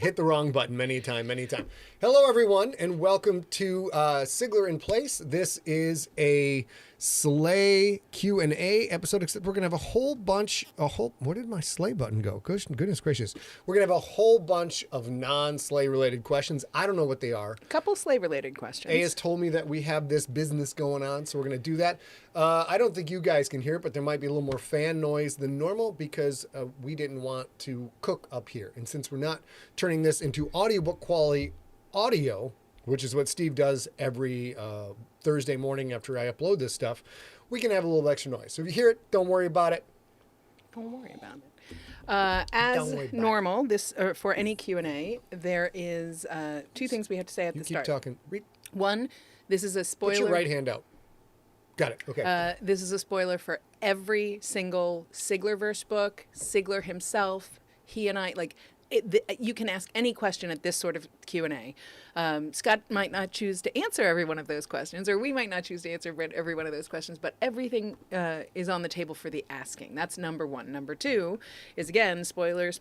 Hit the wrong button many a time. Hello, everyone, and welcome to Sigler in Place. This is a Sleigh Q&A episode, except we're going to have where did my Sleigh button go? Goodness gracious. We're going to have a whole bunch of non-Sleigh related questions. I don't know what they are. A couple Sleigh related questions. A has told me that we have this business going on, so we're going to do that. I don't think you guys can hear it, but there might be a little more fan noise than normal because we didn't want to cook up here. And since we're not turning this into audiobook quality audio, which is what Steve does every Thursday morning after I upload this stuff, we can have a little extra noise. So if you hear it, don't worry about it. Don't worry about it. As normal, for any Q&A, there is two things we have to say at the start. You keep talking. One, this is a spoiler. Put your right hand out. Got it. Okay. This is a spoiler for every single Siglerverse book. Sigler himself, he and I, you can ask any question at this sort of Q&A. Scott might not choose to answer every one of those questions, or we might not choose to answer every one of those questions, but everything is on the table for the asking. That's number one. Number two is, again, spoiler. Hey,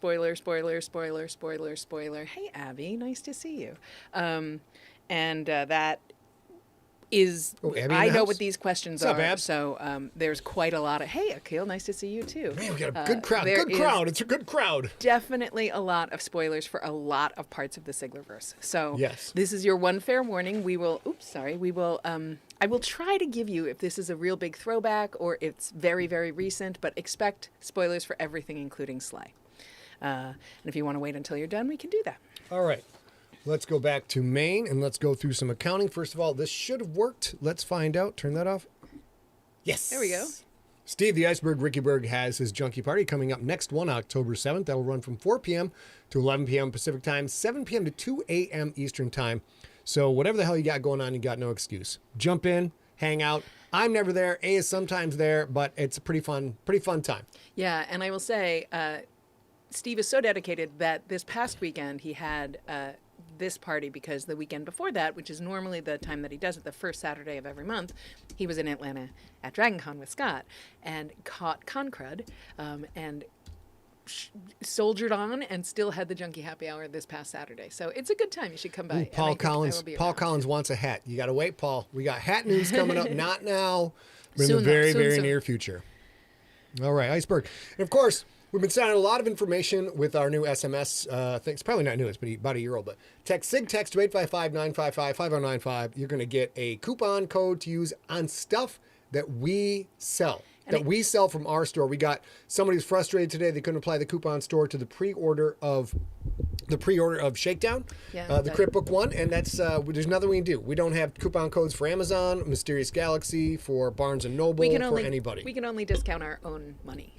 Abby, nice to see you. That is, I know what these questions are. Ab? So there's quite a lot of, hey, Akil, nice to see you too. Man, we got a good crowd. It's a good crowd. Definitely a lot of spoilers for a lot of parts of the Siglerverse. So yes. This is your one fair warning. I will try to give you, if this is a real big throwback or it's very, very recent, but expect spoilers for everything, including Sleigh. And if you want to wait until you're done, we can do that. All right. Let's go back to Maine and let's go through some accounting. First of all, this should have worked. Let's find out. Turn that off. Yes. There we go. Steve the Iceberg Ricky Berg has his Junkie Party coming up next one, October 7th. That will run from 4 p.m. to 11 p.m. Pacific time, 7 p.m. to 2 a.m. Eastern time. So whatever the hell you got going on, you got no excuse. Jump in, hang out. I'm never there. A is sometimes there, but it's a pretty fun time. Yeah, and I will say, Steve is so dedicated that this past weekend he had this party because the weekend before that, which is normally the time that he does it, the first Saturday of every month, he was in Atlanta at DragonCon with Scott and caught Concrud and soldiered on and still had the Junkie Happy Hour this past Saturday. So it's a good time. You should come by. Ooh, Paul Collins wants a hat. You got to wait, Paul. We got hat news coming up. Not now, but in the very near future. All right, Iceberg. And of course, we've been sending a lot of information with our new SMS thing. It's probably not new. It's been about a year old. But text to 855-955-5095. You're going to get a coupon code to use on stuff that we sell. We sell from our store. We got somebody who's frustrated today. They couldn't apply the coupon store to the pre-order of Shakedown, the Crypt Book one, and that's there's nothing we can do. We don't have coupon codes for Amazon, Mysterious Galaxy, for Barnes and Noble, for anybody. We can only discount our own money,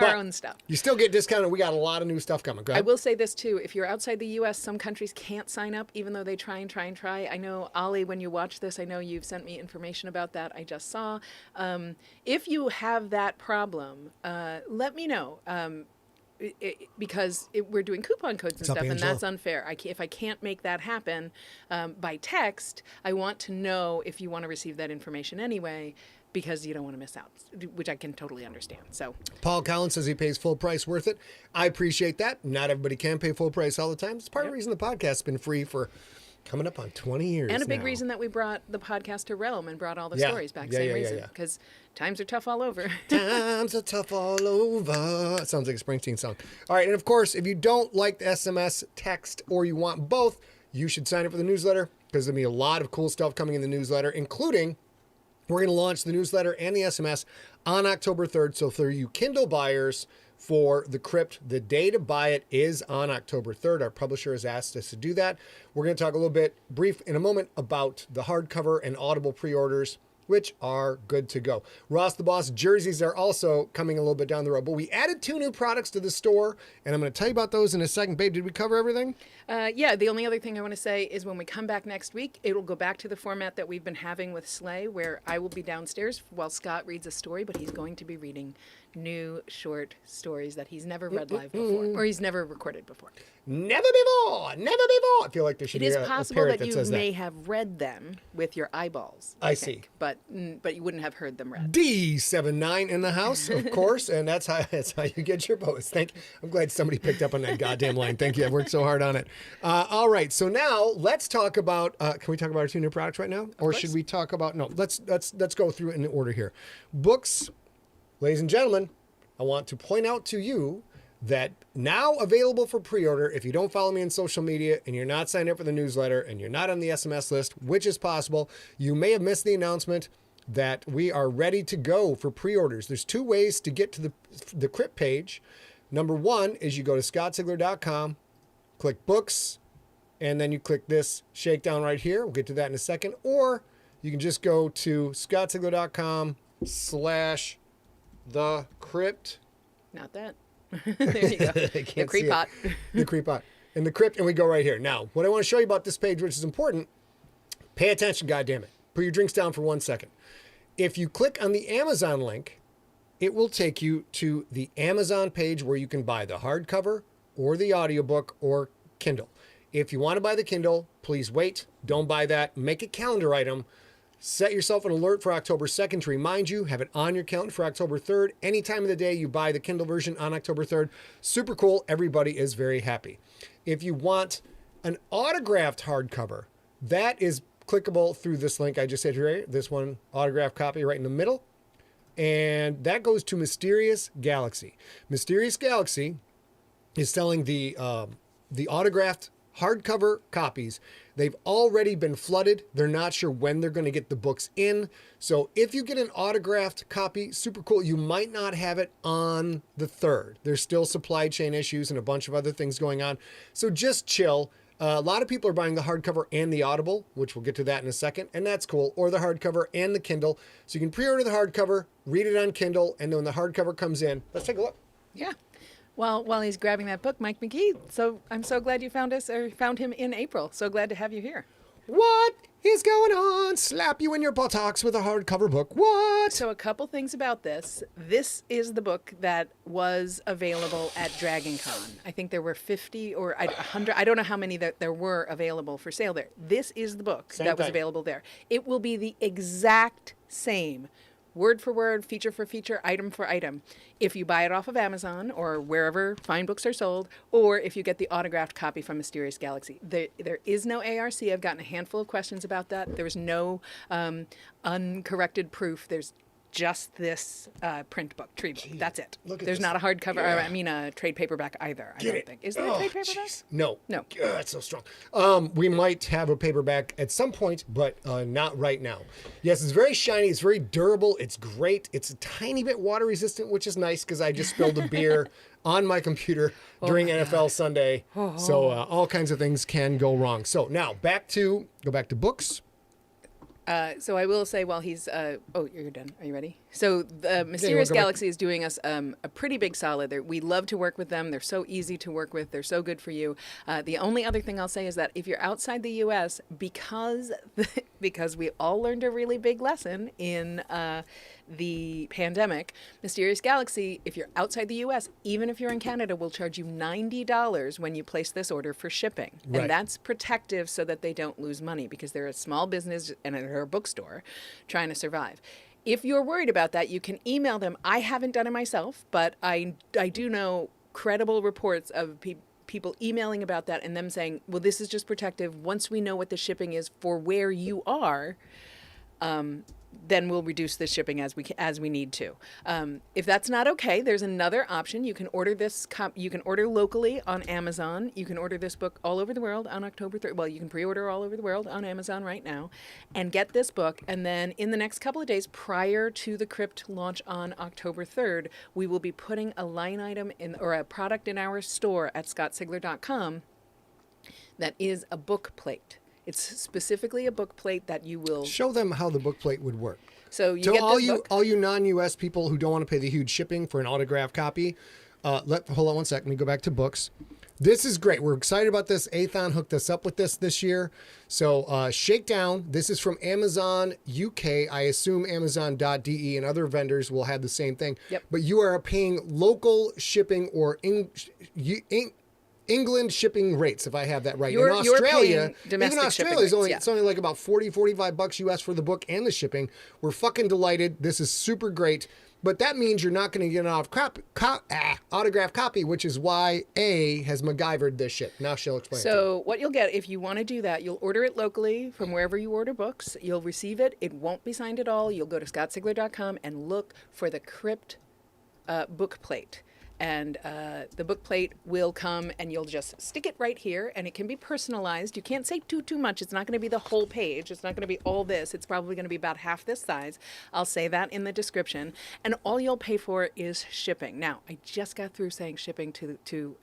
our own stuff. You still get discounted. We got a lot of new stuff coming. I will say this too: if you're outside the U.S., some countries can't sign up, even though they try. I know, Ollie, when you watch this, I know you've sent me information about that. I just saw. If you have that problem, let me know. Because we're doing coupon codes and stuff, and that's unfair. If I can't make that happen by text, I want to know if you want to receive that information anyway, because you don't want to miss out, which I can totally understand. So Paul Collins says he pays full price, worth it. I appreciate that. Not everybody can pay full price all the time. It's part of the reason the podcast has been free for coming up on 20 years And a big reason that we brought the podcast to Realm and brought all the stories back. Same reason. Because times are tough all over. Times are tough all over. It sounds like a Springsteen song. All right. And of course, if you don't like the SMS text or you want both, you should sign up for the newsletter because there'll be a lot of cool stuff coming in the newsletter, including we're going to launch the newsletter and the SMS on October 3rd. So for you Kindle buyers, for the Crypt, the day to buy it is on October 3rd. Our publisher has asked us to do that. We're going to talk a little bit brief in a moment about the hardcover and Audible pre-orders, which are good to go. Ross the Boss jerseys are also coming a little bit down the road, but we added 2 new products to the store, and I'm going to tell you about those in a second. Babe, did we cover everything? The only other thing I want to say is when we come back next week, it'll go back to the format that we've been having with Sleigh, where I will be downstairs while Scott reads a story, but he's going to be reading new short stories that he's never read live before, or he's never recorded before. Never before, never before. I feel like there should It be is a possible parrot that you says may that. have read them with your eyeballs. I think, but you wouldn't have heard them read. D79 in the house, of course, and that's how you get your posts. Thank you. I'm glad somebody picked up on that goddamn line. Thank you. I worked so hard on it. All right, so now let's talk about. Can we talk about our two new products right now, or should we talk about? No, let's go through it in order here. Books, ladies and gentlemen. I want to point out to you that now available for pre-order, if you don't follow me on social media and you're not signed up for the newsletter and you're not on the SMS list, which is possible, you may have missed the announcement that we are ready to go for pre-orders. There's two ways to get to the Crypt page. Number one is you go to scottsigler.com, click books, and then you click this shakedown right here. We'll get to that in a second. Or you can just go to scottsigler.com/the Crypt. Not that. There you go. The creep pot. The creep pot. And the crypt, and we go right here. Now, what I want to show you about this page, which is important, pay attention, goddammit. Put your drinks down for 1 second. If you click on the Amazon link, it will take you to the Amazon page where you can buy the hardcover or the audiobook or Kindle. If you want to buy the Kindle, please wait. Don't buy that. Make a calendar item. Set yourself an alert for October 2nd to remind you. Have it on your calendar for October 3rd. Any time of the day you buy the Kindle version on October 3rd. Super cool. Everybody is very happy. If you want an autographed hardcover, that is clickable through this link I just said here. This one, autographed copy right in the middle. And that goes to Mysterious Galaxy. Mysterious Galaxy is selling the autographed hardcover copies. They've already been flooded. They're not sure when they're going to get the books in. So if you get an autographed copy, super cool. You might not have it on the 3rd. There's still supply chain issues and a bunch of other things going on. So just chill. A lot of people are buying the hardcover and the Audible, which we'll get to that in a second, and that's cool. Or the hardcover and the Kindle. So you can pre-order the hardcover, read it on Kindle, and then when the hardcover comes in, let's take a look. Yeah. Well, while he's grabbing that book, Mike McGee, so I'm so glad you found him in April. So glad to have you here. What is going on? Slap you in your buttocks with a hardcover book. What? So a couple things about this. This is the book that was available at Dragon Con. I think there were 50 or 100. I don't know how many that there were available for sale there. This is the book that was available there. It will be the exact same, word for word, feature for feature, item for item, if you buy it off of Amazon or wherever fine books are sold, or if you get the autographed copy from Mysterious Galaxy. There is no ARC. I've gotten a handful of questions about that. There was no uncorrected proof. There's just this print book, tree book. That's it. There's not a hardcover, a trade paperback either, I don't think. Is there a trade paperback? No. No. That's so strong. We might have a paperback at some point, but not right now. Yes, it's very shiny. It's very durable. It's great. It's a tiny bit water resistant, which is nice because I just spilled a beer on my computer during NFL Sunday. So all kinds of things can go wrong. So now go back to books. So I will say while he's, you're done. Are you ready? So the Mysterious Galaxy is doing us a pretty big solid. We love to work with them. They're so easy to work with. They're so good for you. The only other thing I'll say is that if you're outside the U.S., because we all learned a really big lesson in the pandemic, Mysterious Galaxy, if you're outside the U.S., even if you're in Canada, will charge you $90 when you place this order for shipping. Right. And that's protective so that they don't lose money because they're a small business and they're a bookstore trying to survive. If you're worried about that, you can email them. I haven't done it myself, but I do know credible reports of people emailing about that and them saying, well, this is just protective. Once we know what the shipping is for where you are, then we'll reduce the shipping as we need to. If that's not okay, there's another option. You can order this. You can order locally on Amazon. You can order this book all over the world on October 3rd. Well, you can pre-order all over the world on Amazon right now, and get this book. And then in the next couple of days, prior to the Crypt launch on October 3rd, we will be putting a line item or a product in our store at scottsigler.com that is a book plate. It's specifically a book plate that you will show them how the book plate would work. So you get this book. All you non-US people who don't want to pay the huge shipping for an autographed copy, hold on 1 second. Let me go back to books. this is great. We're excited about this. Athon hooked us up with this year. So Shakedown, this is from Amazon UK. I assume Amazon.de and other vendors will have the same thing. Yep. But you are paying local shipping or England shipping rates, if I have that right. You're in Australia, paying domestic even Australia is shipping only rates, it's only like about $40-$45 US for the book and the shipping. We're fucking delighted. This is super great. But that means you're not going to get an autographed copy, which is why A has MacGyvered this shit. Now she'll explain it to you. So what you'll get, if you want to do that, you'll order it locally from wherever you order books. You'll receive it. It won't be signed at all. You'll go to scottsigler.com and look for the Crypt book plate. And the book plate will come and you'll just stick it right here, and it can be personalized. You can't say too much. It's not going to be the whole page. It's not going to be all this. It's probably going to be about half this size. I'll say that in the description. And all you'll pay for is shipping. Now, I just got through saying shipping to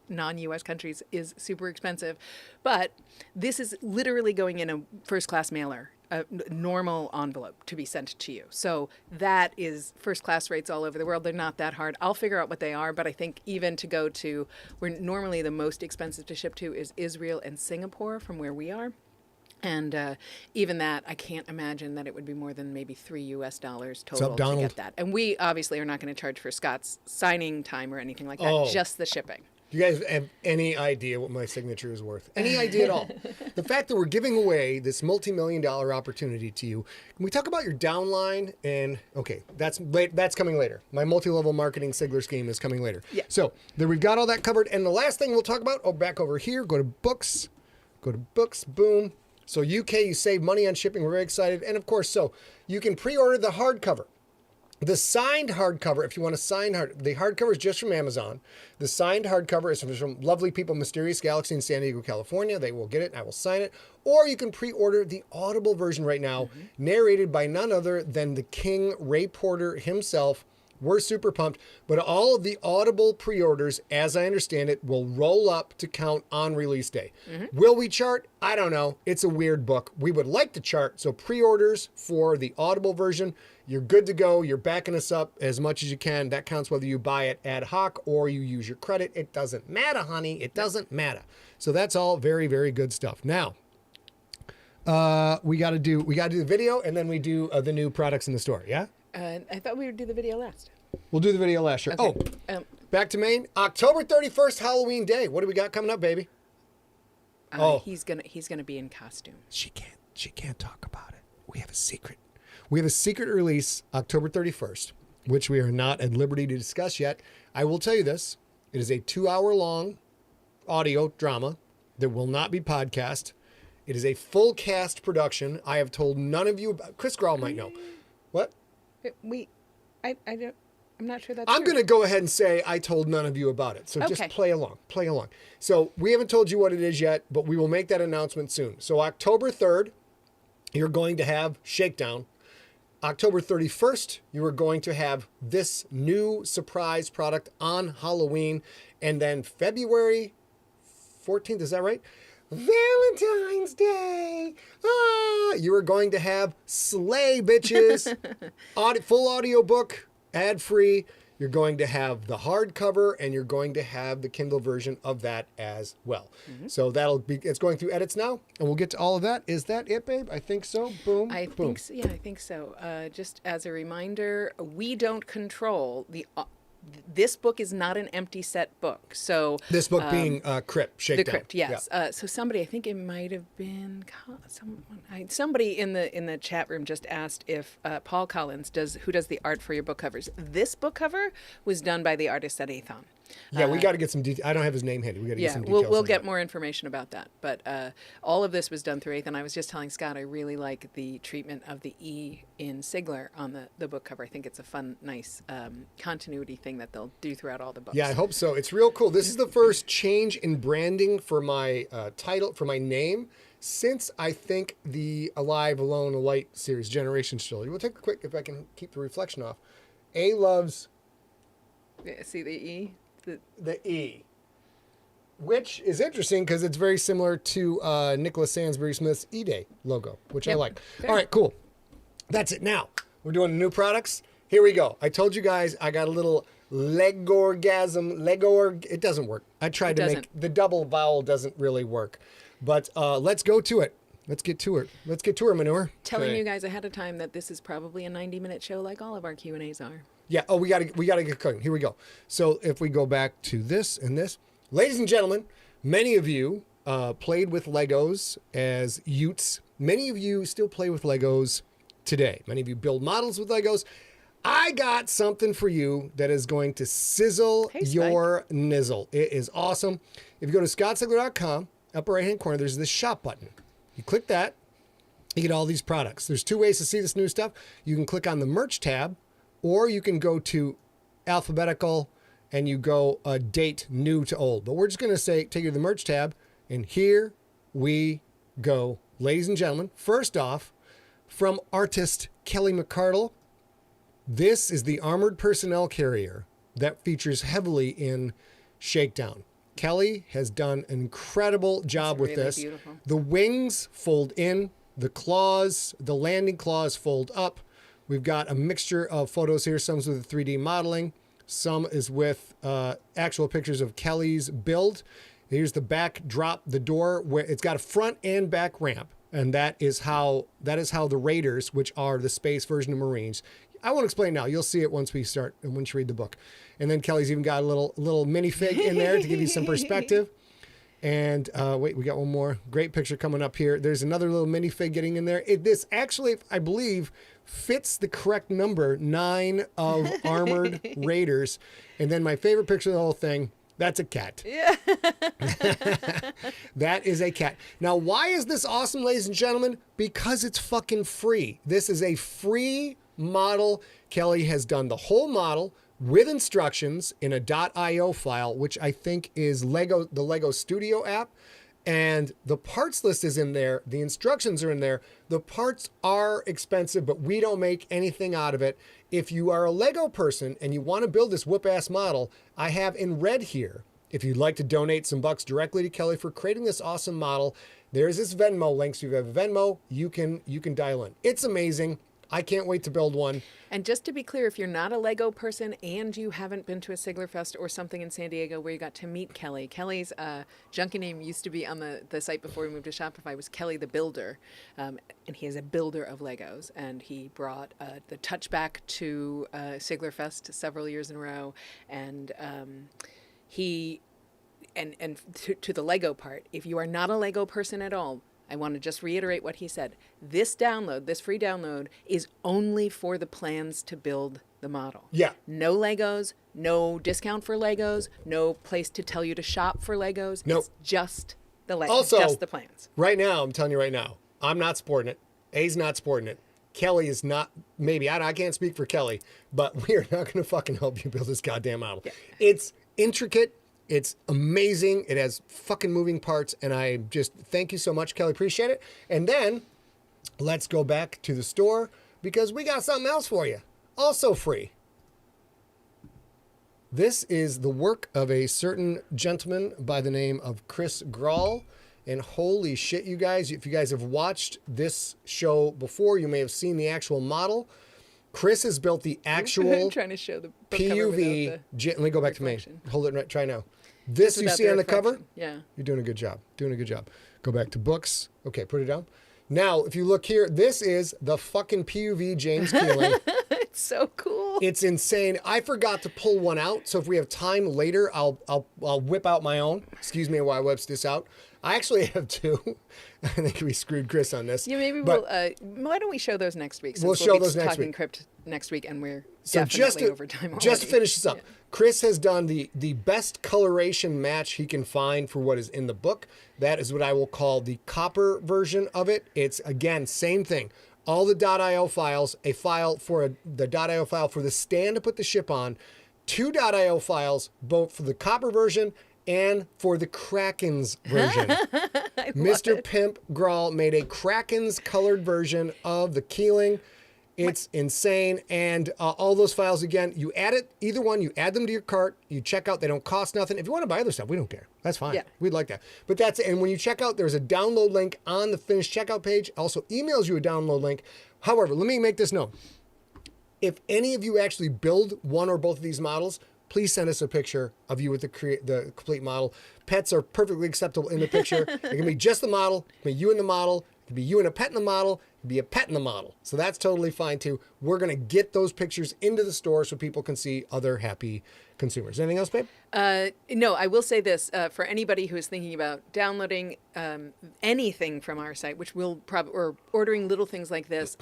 non-U.S. countries is super expensive, but this is literally going in a first-class mailer, a normal envelope to be sent to you. So that is first-class rates all over the world. They're not that hard. I'll figure out what they are, but I think even to go to where normally the most expensive to ship to is Israel and Singapore from where we are. And even that, I can't imagine that it would be more than maybe $3 total to get that. And we obviously are not going to charge for Scott's signing time or anything like that, just the shipping. Do you guys have any idea what my signature is worth? Any idea at all? The fact that we're giving away this multi-million-dollar opportunity to you. Can we talk about your downline? And okay, that's coming later. My multi-level marketing Sigler scheme is coming later. Yeah. So there we've got all that covered. And the last thing we'll talk about, back over here, go to books, boom. So UK, you save money on shipping. We're very excited. And of course, so you can pre-order the hardcover. The signed hardcover, if you want a signed the hardcover is just from Amazon. The signed hardcover is from lovely people, Mysterious Galaxy in San Diego, California. They will get it, and I will sign it. Or you can pre-order the Audible version right now, narrated by none other than the King, Ray Porter himself. We're super pumped. But all of the Audible pre-orders, as I understand it, will roll up to count on release day. Will we chart? I don't know. It's a weird book. We would like to chart. So pre-orders for the Audible version, you're good to go. You're backing us up as much as you can. That counts whether you buy it ad hoc or you use your credit. It doesn't matter, honey. It doesn't matter. So that's all very, very good stuff. Now, we got to do the video, and then we do the new products in the store. Yeah. I thought we would do the video last. We'll do the video last, sure. Okay. Back to Maine. October 31st, Halloween Day. What do we got coming up, baby? He's gonna be in costume. She can't talk about it. We have a secret. We have a secret release October 31st, which we are not at liberty to discuss yet. I will tell you this. It is a 2-hour-long audio drama that will not be podcast. It is a full cast production. I have told none of you about. Chris Grawl might know. What? I'm not sure that's I'm going to go ahead and say I told none of you about it. So just Okay. play along. So we haven't told you what it is yet, but we will make that announcement soon. So October 3rd, you're going to have Shakedown. October 31st, you are going to have this new surprise product on Halloween. And then February 14th, is that right? Valentine's Day. You are going to have Slay Bitches. Full audio book, ad-free. You're going to have the hardcover, and you're going to have the Kindle version of that as well. So it's going through edits now, and we'll get to all of that. Is that it, babe? I think so. Boom. I boom. think so. Yeah, I think so. Just as a reminder, we don't control the. This book is not an empty set book. So This book being Crypt, Shakedown. The Crypt, yes. Yeah. So somebody, I think it might have been somebody in the chat room just asked if Paul Collins who does the art for your book covers. This book cover was done by the artist at Athon. Yeah, we got to get some details. I don't have his name handy. We got to get some details. We'll get more information about that. But all of this was done through Athon. I was just telling Scott I really like the treatment of the E in Sigler on the book cover. I think it's a fun, nice continuity thing that they'll do throughout all the books. Yeah, I hope so. It's real cool. This is the first change in branding for my title, for my name, since I think the Alive, Alone, Alight series, Generations Trilogy. We'll take a quick, if I can keep the reflection off. A loves... See the E? The E, which is interesting because it's very similar to Nicholas Sansbury Smith's E-Day logo, which I like. Fair. All right, cool. That's it. Now we're doing new products. Here we go. I told you guys I got a little It doesn't work. I tried to doesn't. make the double vowel doesn't really work. But let's go to it. Let's get to it. Let's get to her, Manure. Telling Okay. you guys ahead of time that this is probably a 90-minute show like all of our Q&As are. Yeah. Oh, we gotta get cooking. Here we go. So if we go back to this and this, ladies and gentlemen, many of you played with Legos as youths. Many of you still play with Legos today. Many of you build models with Legos. I got something for you that is going to sizzle Hey, Spike. your nizzle. It is awesome. If you go to scottsigler.com, upper right-hand corner, there's this shop button. You click that, you get all these products. There's two ways to see this new stuff. You can click on the merch tab, or you can go to alphabetical and you go date new to old. But we're just going to take you to the merch tab, and here we go. Ladies and gentlemen, first off, from artist Kelly McCardle, this is the armored personnel carrier that features heavily in Shakedown. Kelly has done an incredible job with really this. beautiful. The wings fold in, the claws, the landing claws fold up. We've got a mixture of photos here. Some's with 3D modeling. Some is with actual pictures of Kelly's build. Here's the back drop, the door where it's got a front and back ramp. And that is how the Raiders, which are the space version of Marines. I won't explain now. You'll see it once we start and once you read the book. And then Kelly's even got a little minifig in there to give you some perspective. And wait, we got one more great picture coming up here. There's another little minifig getting in there. This actually, I believe, fits the correct number 9 of armored Raiders. And then my favorite picture of the whole thing, that's a cat. Yeah. That is a cat. Now, why is this awesome, ladies and gentlemen? Because it's fucking free. This is a free model. Kelly has done the whole model with instructions in a .io file, which I think is the Lego Studio app. And the parts list is in there. The instructions are in there. The parts are expensive, but we don't make anything out of it. If you are a Lego person and you want to build this whoop-ass model, I have in red here, if you'd like to donate some bucks directly to Kelly for creating this awesome model, there's this Venmo link. So if you have a Venmo, you can dial in. It's amazing. I can't wait to build one. And just to be clear, if you're not a Lego person and you haven't been to a Siglerfest or something in San Diego where you got to meet Kelly, Kelly's junkie name used to be on the site before we moved to Shopify was Kelly the Builder. And he is a builder of Legos. And he brought the touchback to Siglerfest several years in a row. And to the Lego part, if you are not a Lego person at all, I want to just reiterate what he said. This free download, is only for the plans to build the model. Yeah. No Legos, no discount for Legos, no place to tell you to shop for Legos. Nope. It's just the Legos, Also, just the plans. Right now, I'm telling you right now, I'm not sporting it. A's not sporting it. Kelly is not, maybe, I can't speak for Kelly, but we are not going to fucking help you build this goddamn model. Yeah. It's intricate. It's amazing. It has fucking moving parts. And I just thank you so much, Kelly. Appreciate it. And then let's go back to the store because we got something else for you. Also free. This is the work of a certain gentleman by the name of Chris Grawl. And holy shit, you guys, if you guys have watched this show before, you may have seen the actual model. Chris has built the actual I'm trying to show the book cover PUV. Let me go back reflection. to me. Hold it right. Try now. This you see on the cover? Yeah. You're doing a good job. Doing a good job. Go back to books. Okay, put it down. Now, if you look here, this is the fucking PUV James Keeling. It's so cool. It's insane. I forgot to pull one out, so if we have time later, I'll whip out my own. Excuse me while I whip this out. I actually have 2. I think we screwed Chris on this. Yeah, maybe but why don't we show those next week? Since we'll show those next talking week. Crypt next week, and we're So definitely over time already. just to finish this up, Yeah. Chris has done the best coloration match he can find for what is in the book. That is what I will call the copper version of it. It's, again, same thing. All the .io files, a file for the .io file for the stand to put the ship on, 2 .io files, both for the copper version and for the Kraken's version. Mr. Pimp Grawl made a Kraken's colored version of the Keeling. It's insane. And all those files, again, you add it, either one, you add them to your cart, you check out, they don't cost nothing. If you want to buy other stuff, we don't care. That's fine. Yeah. We'd like that. But that's it. And when you check out, there's a download link on the finished checkout page. Also emails you a download link. However, let me make this known. If any of you actually build one or both of these models, please send us a picture of you with the complete model. Pets are perfectly acceptable in the picture. It can be just the model, it can be you and the model, it can be you and a pet in the model, it can be a pet in the model. So that's totally fine too. We're going to get those pictures into the store so people can see other happy consumers. Anything else, babe? No, I will say this for anybody who is thinking about downloading anything from our site, which we'll probably, or ordering little things like this.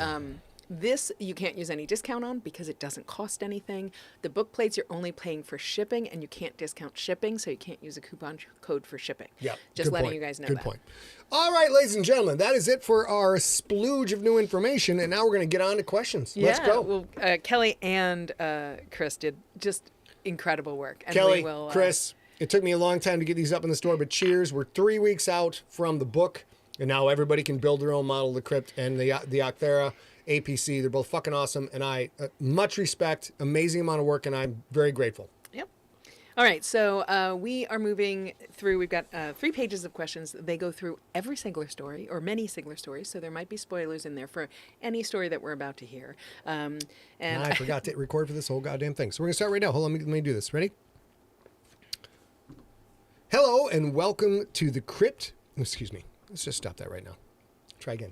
This you can't use any discount on because it doesn't cost anything. The book plates you're only paying for shipping, and you can't discount shipping, so you can't use a coupon code for shipping. Yeah, just letting you guys know Good that. point. All right, ladies and gentlemen, that is it for our splooge of new information, and now we're going to get on to questions. Let's go. Well, Kelly and Chris did just incredible work. And Kelly, we will, Chris, it took me a long time to get these up in the store, but cheers. We're 3 weeks out from the book, and now everybody can build their own model of the Crypt and the Octhera APC. They're both fucking awesome, and I much respect, amazing amount of work, and I'm very grateful. Yep. All right, so we are moving through. We've got 3 pages of questions. They go through every Sigler story, or many Sigler stories, so there might be spoilers in there for any story that we're about to hear. And I forgot to record for this whole goddamn thing. So we're going to start right now. Hold on, let me do this. Ready? Hello, and welcome to the Crypt. Excuse me. Let's just stop that right now. Try again.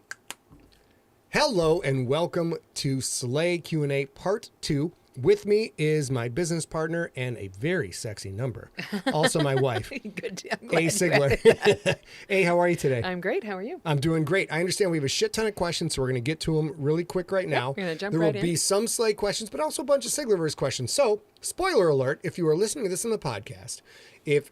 Hello, and welcome to Slay Q&A Part 2. With me is my business partner and a very sexy number. Also my wife. Good. I'm A. glad Sigler. Hey, how are you today? I'm great. How are you? I'm doing great. I understand we have a shit ton of questions, so we're going to get to them really quick right now. We're gonna jump there right will in. be some Slay questions, but also a bunch of Siglerverse questions. So, spoiler alert, if you are listening to this on the podcast, if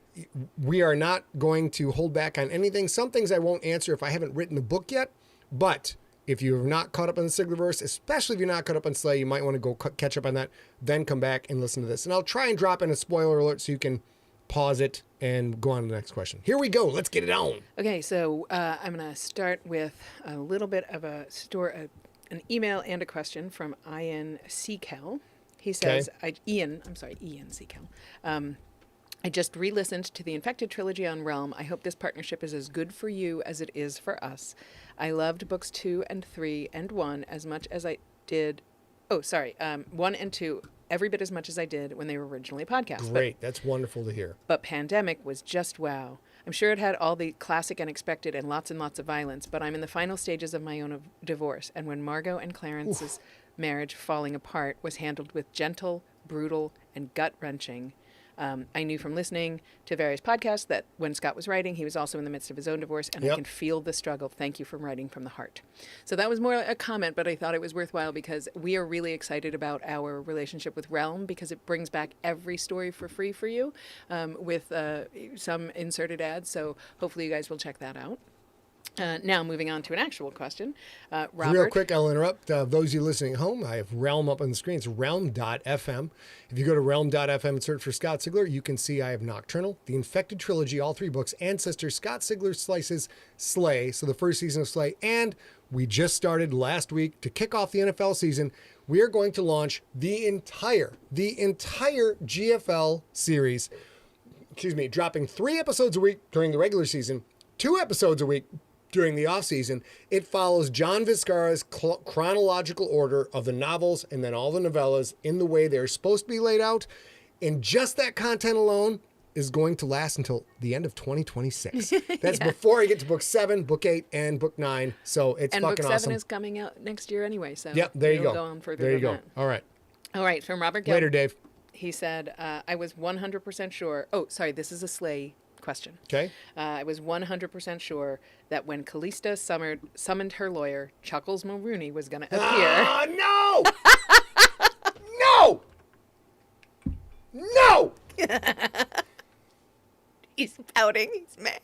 we are not going to hold back on anything, some things I won't answer if I haven't written the book yet, but if you're not caught up on the Siglerverse, especially if you're not caught up on Slay, you might want to go catch up on that, then come back and listen to this. And I'll try and drop in a spoiler alert so you can pause it and go on to the next question. Here we go. Let's get it on. Okay, so I'm going to start with a little bit of an email and a question from Ian Seakel. He says, Ian Seakel. I just re-listened to the Infected trilogy on Realm. I hope this partnership is as good for you as it is for us. I loved books 2 and 3 and 1 as much as I did. 1 and 2 every bit as much as I did when they were originally podcasts. Great. That's wonderful to hear. But Pandemic was just wow. I'm sure it had all the classic unexpected and lots of violence, but I'm in the final stages of my own divorce. And when Margot and Clarence's marriage falling apart was handled with gentle, brutal, and gut-wrenching. I knew from listening to various podcasts that when Scott was writing, he was also in the midst of his own divorce, and I can feel the struggle. Thank you for writing from the heart. So that was more a comment, but I thought it was worthwhile because we are really excited about our relationship with Realm because it brings back every story for free for you with some inserted ads. So hopefully you guys will check that out. Now, moving on to an actual question. Robert. Real quick, I'll interrupt. Those of you listening at home, I have Realm up on the screen. It's realm.fm. If you go to realm.fm and search for Scott Sigler, you can see I have Nocturnal, the Infected trilogy, all 3 books, Ancestor, Scott Sigler Slices, Slay, so the first season of Slay, and we just started last week to kick off the NFL season. We are going to launch the entire GFL series, dropping 3 episodes a week during the regular season, 2 episodes a week during the off-season. It follows John Vizcarra's chronological order of the novels and then all the novellas in the way they're supposed to be laid out. And just that content alone is going to last until the end of 2026. That's before I get to book 7, book 8, and book 9. So it's and fucking awesome. And book 7 is coming out next year anyway. So there you go. Go on further there you than go. that. All right. From Robert Gill. Later, Dave. He said, I was 100% sure. Oh, sorry. This is a Slay question. Okay. I was 100% sure that when Callista summoned her lawyer, Chuckles Mulrooney was going to appear. No! No! No! He's pouting. He's mad.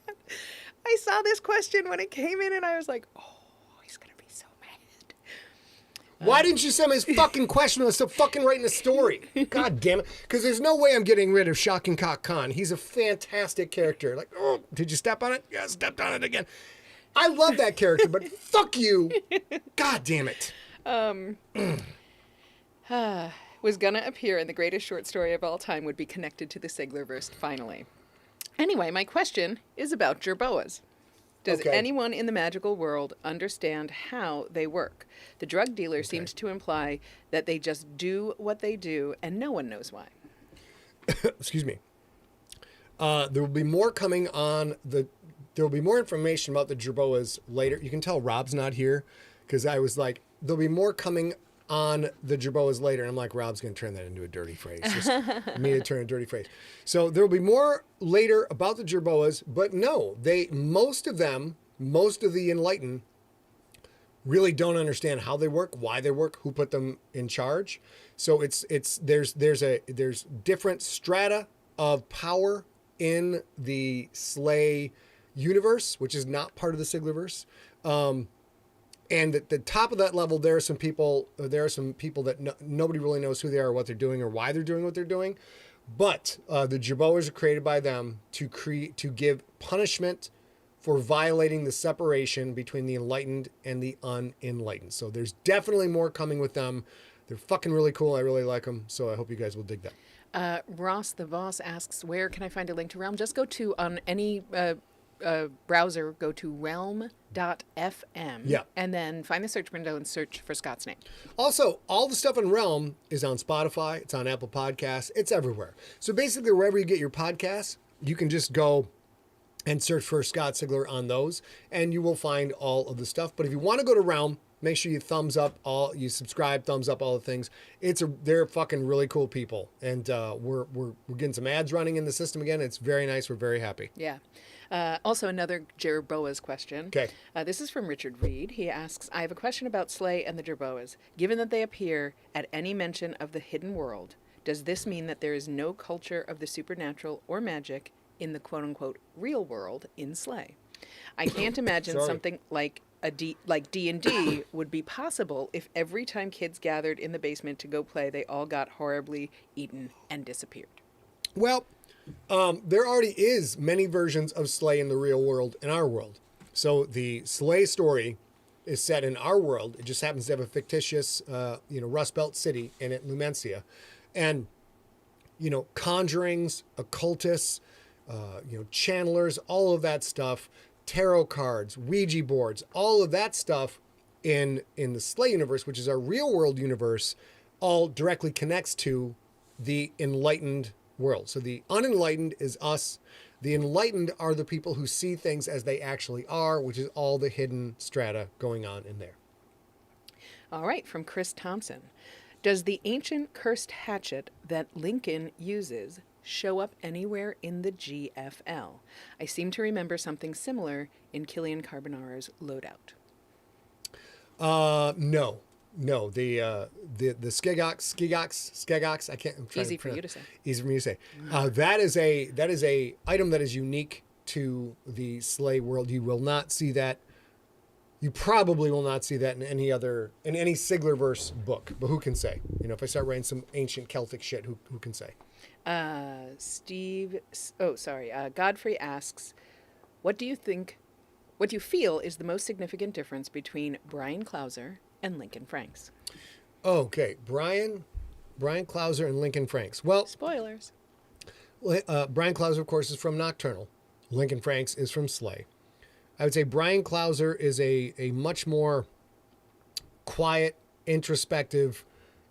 I saw this question when it came in, and I was like, oh, he's going to be so mad. Why didn't you send me his fucking question? I was still fucking writing the story. God damn it. Because there's no way I'm getting rid of Shocking Cock Khan. He's a fantastic character. Like, oh, did you step on it? Yeah, I stepped on it again. I love that character, but fuck you. God damn it. Was going to appear in the greatest short story of all time would be connected to the Siglerverse, finally. Anyway, my question is about jerboas. Does anyone in the magical world understand how they work? The drug dealer seems to imply that they just do what they do and no one knows why. excuse me. There will be more coming on the. There will be more information about the Jerboas later. You can tell Rob's not here because I was like, there'll be more coming on the Jerboas later. And I'm like, Rob's going to turn that into a dirty phrase. Just me to turn a dirty phrase. So there will be more later about the Jerboas, but no, most of the Enlightened really don't understand how they work, why they work, who put them in charge. So there's different strata of power in the Slay universe, which is not part of the Siglerverse. And at the top of that level, there are some people that nobody really knows who they are, what they're doing, or why they're doing what they're doing. But the Jerboas are created by them to give punishment for violating the separation between the enlightened and the unenlightened. So there's definitely more coming with them. They're fucking really cool. I really like them. So I hope you guys will dig that. Ross the Voss asks, where can I find a link to Realm? Just go to, on any browser, go to realm.fm. Yeah. And then find the search window and search for Scott's name. Also, all the stuff on Realm is on Spotify. It's on Apple Podcasts. It's everywhere. So basically, wherever you get your podcasts, you can just go and search for Scott Sigler on those, and you will find all of the stuff. But if you want to go to Realm, make sure you you subscribe, thumbs up, all the things. They're fucking really cool people, and we're getting some ads running in the system again. It's very nice. We're very happy. Yeah. Also, another Jerboas question. Okay. This is from Richard Reed. He asks, I have a question about Slay and the Jerboas. Given that they appear at any mention of the hidden world, does this mean that there is no culture of the supernatural or magic in the quote-unquote real world in Slay? I can't imagine something like D&D would be possible if every time kids gathered in the basement to go play, they all got horribly eaten and disappeared. Well, there already is many versions of Slay in the real world in our world. So the Slay story is set in our world. It just happens to have a fictitious, Rust Belt city in it, Lumencia. And, conjurings, occultists, channelers, all of that stuff, tarot cards, Ouija boards, all of that stuff in the Slay universe, which is our real world universe, all directly connects to the enlightened world. So the unenlightened is us. The enlightened are the people who see things as they actually are, which is all the hidden strata going on in there. All right, from Chris Thompson. Does the ancient cursed hatchet that Lincoln uses show up anywhere in the GFL? I seem to remember something similar in Killian Carbonara's Loadout. No. The Skegox. I can't. Easy for you to say. Easy for me to say. That is a item that is unique to the Slay world. You will not see that. You probably will not see that in any Siglerverse book. But who can say? If I start writing some ancient Celtic shit, who can say? Godfrey asks, what do you feel is the most significant difference between Brian Clauser and Lincoln Franks? Okay, Brian Clauser and Lincoln Franks. Well, spoilers. Brian Clauser, of course, is from Nocturnal. Lincoln Franks is from Slay. I would say Brian Clauser is a much more quiet, introspective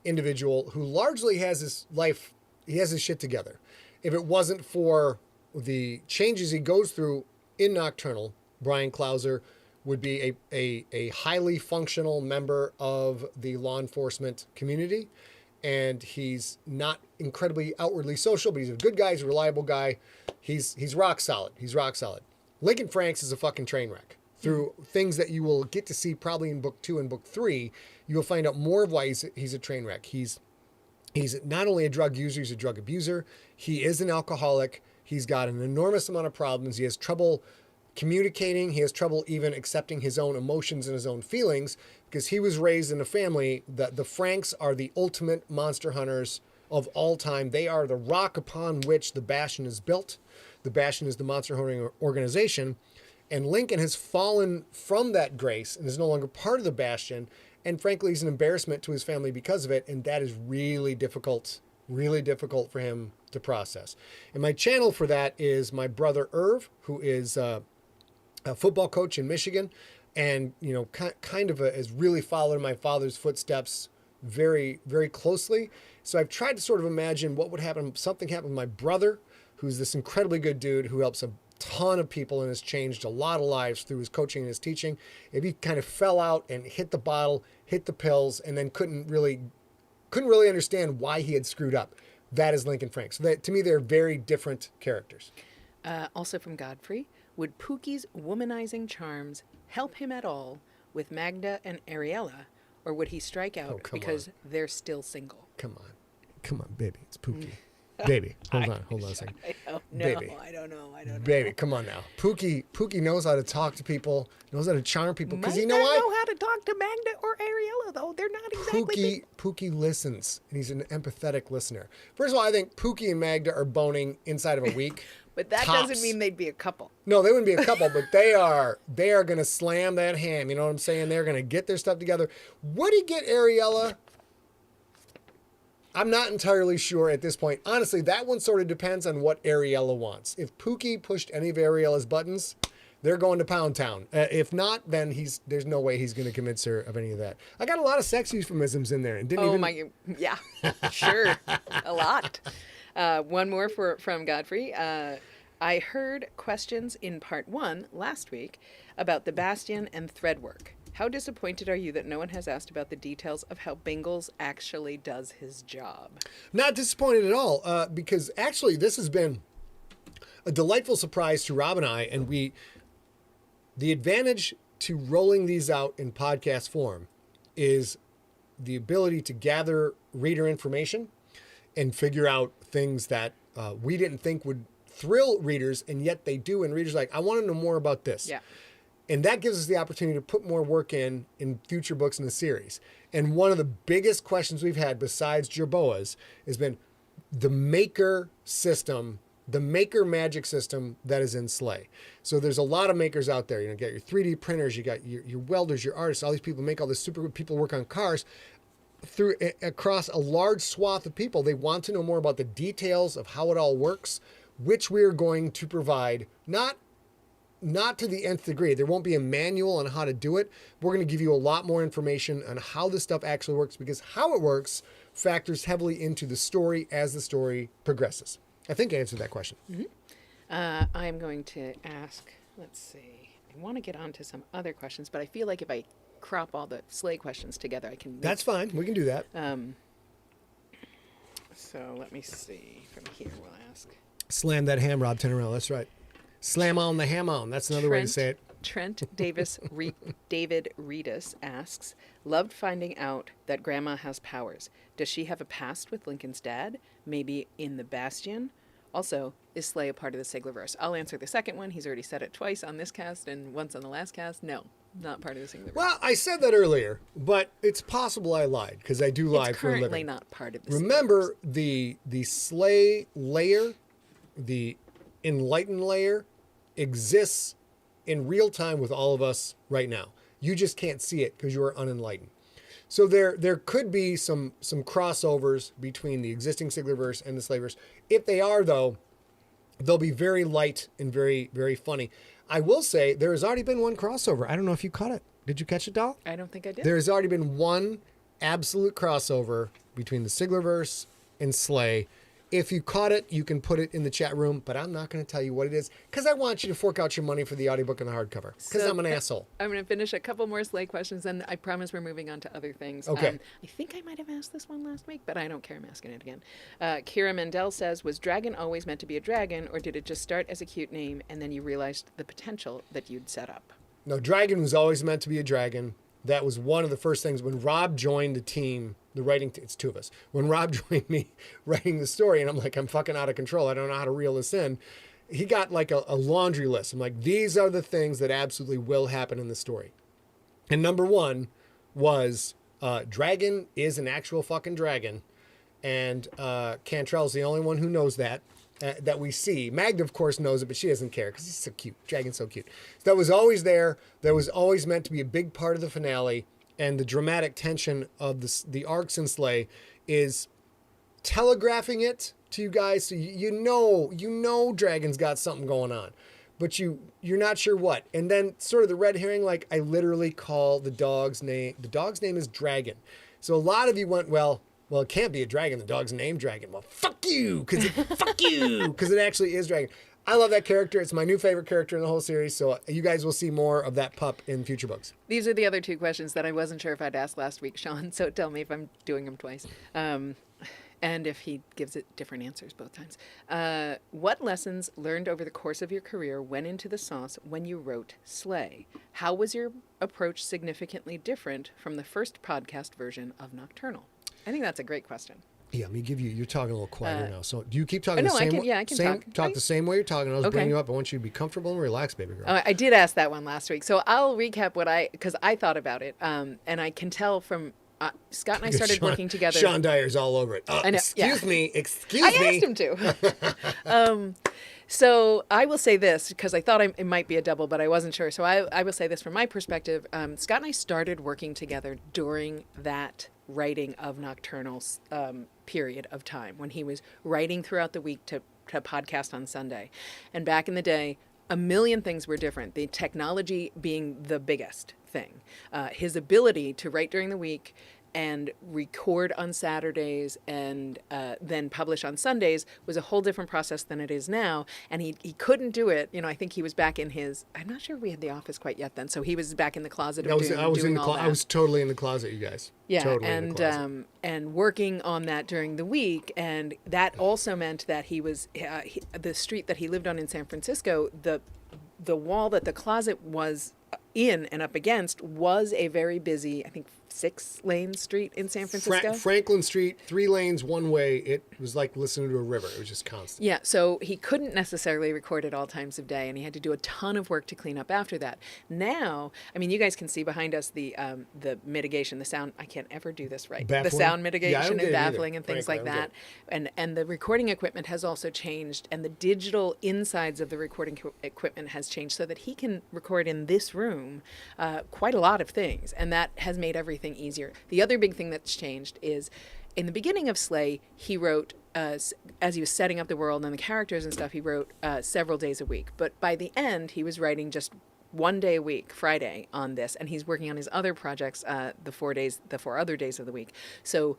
individual who largely has his life, he has his shit together. If it wasn't for the changes he goes through in Nocturnal, Brian Clauser would be a highly functional member of the law enforcement community. And he's not incredibly outwardly social, but he's a good guy. He's a reliable guy. He's rock solid. Lincoln Franks is a fucking train wreck. Through things that you will get to see probably in book 2 and book 3, you will find out more of why he's a train wreck. He's not only a drug user, he's a drug abuser. He is an alcoholic. He's got an enormous amount of problems. He has trouble communicating. He has trouble even accepting his own emotions and his own feelings because he was raised in a family that the Franks are the ultimate monster hunters of all time. They are the rock upon which the Bastion is built. The Bastion is the monster hunting organization. And Lincoln has fallen from that grace and is no longer part of the Bastion. And frankly, he's an embarrassment to his family because of it. And that is really difficult for him to process. And my channel for that is my brother Irv, who is a football coach in Michigan, and kind of has really followed my father's footsteps very, very closely. So I've tried to sort of imagine what would happen. Something happened with my brother, who's this incredibly good dude who helps a ton of people and has changed a lot of lives through his coaching and his teaching. If he kind of fell out and hit the bottle, hit the pills, and then couldn't really understand why he had screwed up. That is Lincoln Frank. So to me, they're very different characters. Also from Godfrey, would Pookie's womanizing charms help him at all with Magda and Ariella, or would he strike out because they're still single? Come on, baby, it's Pookie. Baby, hold on a second. I don't know. Baby, come on now. Pookie knows how to talk to people, knows how to charm people. Because Might you know not what? know how to talk to Magda or Ariella, though. They're not exactly... Pookie listens, and he's an empathetic listener. First of all, I think Pookie and Magda are boning inside of a week. But that Tops. doesn't mean they'd be a couple. No, they wouldn't be a couple, but they are going to slam that ham. You know what I'm saying? They're going to get their stuff together. Would he get Ariella? I'm not entirely sure at this point. Honestly, that one sort of depends on what Ariella wants. If Pookie pushed any of Ariella's buttons, they're going to Pound Town. If not, then there's no way he's going to convince her of any of that. I got a lot of sex euphemisms in there. And yeah, sure. A lot. One more from Godfrey. I heard questions in part 1 last week about the Bastion and thread work. How disappointed are you that no one has asked about the details of how Bingles actually does his job? Not disappointed at all, because actually this has been a delightful surprise to Rob and I, and the advantage to rolling these out in podcast form is the ability to gather reader information and figure out things that we didn't think would thrill readers, and yet they do, and readers are like, I want to know more about this. Yeah. And that gives us the opportunity to put more work in future books in the series. And one of the biggest questions we've had, besides Jerboa's, has been the maker system, the maker magic system that is in Slay. So there's a lot of makers out there. You got your 3D printers, you got your welders, your artists, all these people make all this super good people work on cars. Across a large swath of people, they want to know more about the details of how it all works, which we're going to provide, not to the nth degree. There won't be a manual on how to do it. We're going to give you a lot more information on how this stuff actually works, because how it works factors heavily into the story as the story progresses. I think I answered that question. Mm-hmm. I'm going to ask, let's see. I want to get on to some other questions, but I feel like if I crop all the Slay questions together, I can... That's fine. We can do that. So let me see. From here, we'll ask. Slam that ham, Rob. Turn around. That's right. Slam on the ham on. That's another way to say it. Trent David Reedus asks, loved finding out that Grandma has powers. Does she have a past with Lincoln's dad? Maybe in the Bastion? Also, is Slay a part of the Siglerverse? I'll answer the second one. He's already said it twice on this cast and once on the last cast. No, not part of the Siglerverse. Well, I said that earlier, but it's possible I lied, because I do lie for a living. It's currently not part of the Remember, Siglerverse. the Slay layer, the Enlightened layer, exists in real time with all of us right now. You just can't see it because you are unenlightened. So there could be some crossovers between the existing Siglerverse and the Slayverse. If they are, though, they'll be very light and very, very funny. I will say there has already been one crossover. I don't know if you caught it. Did you catch it, doll? I don't think I did. There has already been one absolute crossover between the Siglerverse and Slay. If you caught it, you can put it in the chat room, but I'm not going to tell you what it is, because I want you to fork out your money for the audiobook and the hardcover, because I'm an asshole. I'm going to finish a couple more Slay questions, and I promise we're moving on to other things. Okay. I think I might have asked this one last week, but I don't care. I'm asking it again. Kira Mendel says, was Dragon always meant to be a dragon, or did it just start as a cute name, and then you realized the potential that you'd set up? No, Dragon was always meant to be a dragon. That was one of the first things when Rob joined the team, the writing it's two of us. When Rob joined me writing the story, and I'm like, I'm fucking out of control. I don't know how to reel this in. He got like a laundry list. I'm like, these are the things that absolutely will happen in the story. And number one was Dragon is an actual fucking dragon. And Cantrell's the only one who knows that we see. Magda, of course, knows it, but she doesn't care because he's so cute. Dragon's so cute. So that was always there. That was always meant to be a big part of the finale. And the dramatic tension of the arcs in Slay is telegraphing it to you guys, so you know Dragon's got something going on, but you're not sure what. And then sort of the red herring, like I literally call the dog's name. The dog's name is Dragon. So a lot of you went, well, it can't be a dragon. The dog's named Dragon. Well, fuck you, because it actually is Dragon. I love that character. It's my new favorite character in the whole series. So you guys will see more of that pup in future books. These are the other two questions that I wasn't sure if I'd asked last week, Sean. So tell me if I'm doing them twice. And if he gives it different answers both times. What lessons learned over the course of your career went into the sauce when you wrote Slay? How was your approach significantly different from the first podcast version of Nocturnal? I think that's a great question. Yeah, let me give you. You're talking a little quieter now. So do you keep talking no, the same way? I can talk. Talk the same way you're talking. I was Okay. bringing you up. I want you to be comfortable and relaxed, baby girl. I did ask that one last week. So I'll recap because I thought about it. And I can tell from Scott and I started working together. Sean Dyer's all over it. I know, Excuse yeah. me. Excuse me. I asked him to. So I will say this because I thought it might be a double, but I wasn't sure. So I will say this from my perspective. Scott and I started working together during that writing of Nocturnal's period of time when he was writing throughout the week to podcast on Sunday. And back in the day, a million things were different. The technology being the biggest thing. His ability to write during the week and record on Saturdays and then publish on Sundays was a whole different process than it is now. And he couldn't do it. I think he was back in I'm not sure we had the office quite yet then. So he was back in the closet I was totally in the closet, you guys. Yeah, totally in the closet. And working on that during the week, and that also meant that he was the street that he lived on in San Francisco. The wall that the closet was in and up against was a very busy, I think, 6-lane street in San Francisco. Franklin Street, 3 lanes, one way. It was like listening to a river. It was just constant. Yeah, so he couldn't necessarily record at all times of day, and he had to do a ton of work to clean up after that. Now, I mean, you guys can see behind us the mitigation, the sound. I can't ever do this right. Baffling? The sound mitigation and baffling and things Frankly, like that. And the recording equipment has also changed, and the digital insides of the recording equipment has changed so that he can record in this room quite a lot of things, and that has made everything easier. The other big thing that's changed is in the beginning of Slay, he wrote, as he was setting up the world and the characters and stuff, he wrote several days a week. But by the end, he was writing just one day a week, Friday, on this, and he's working on his other projects the 4 other days of the week. So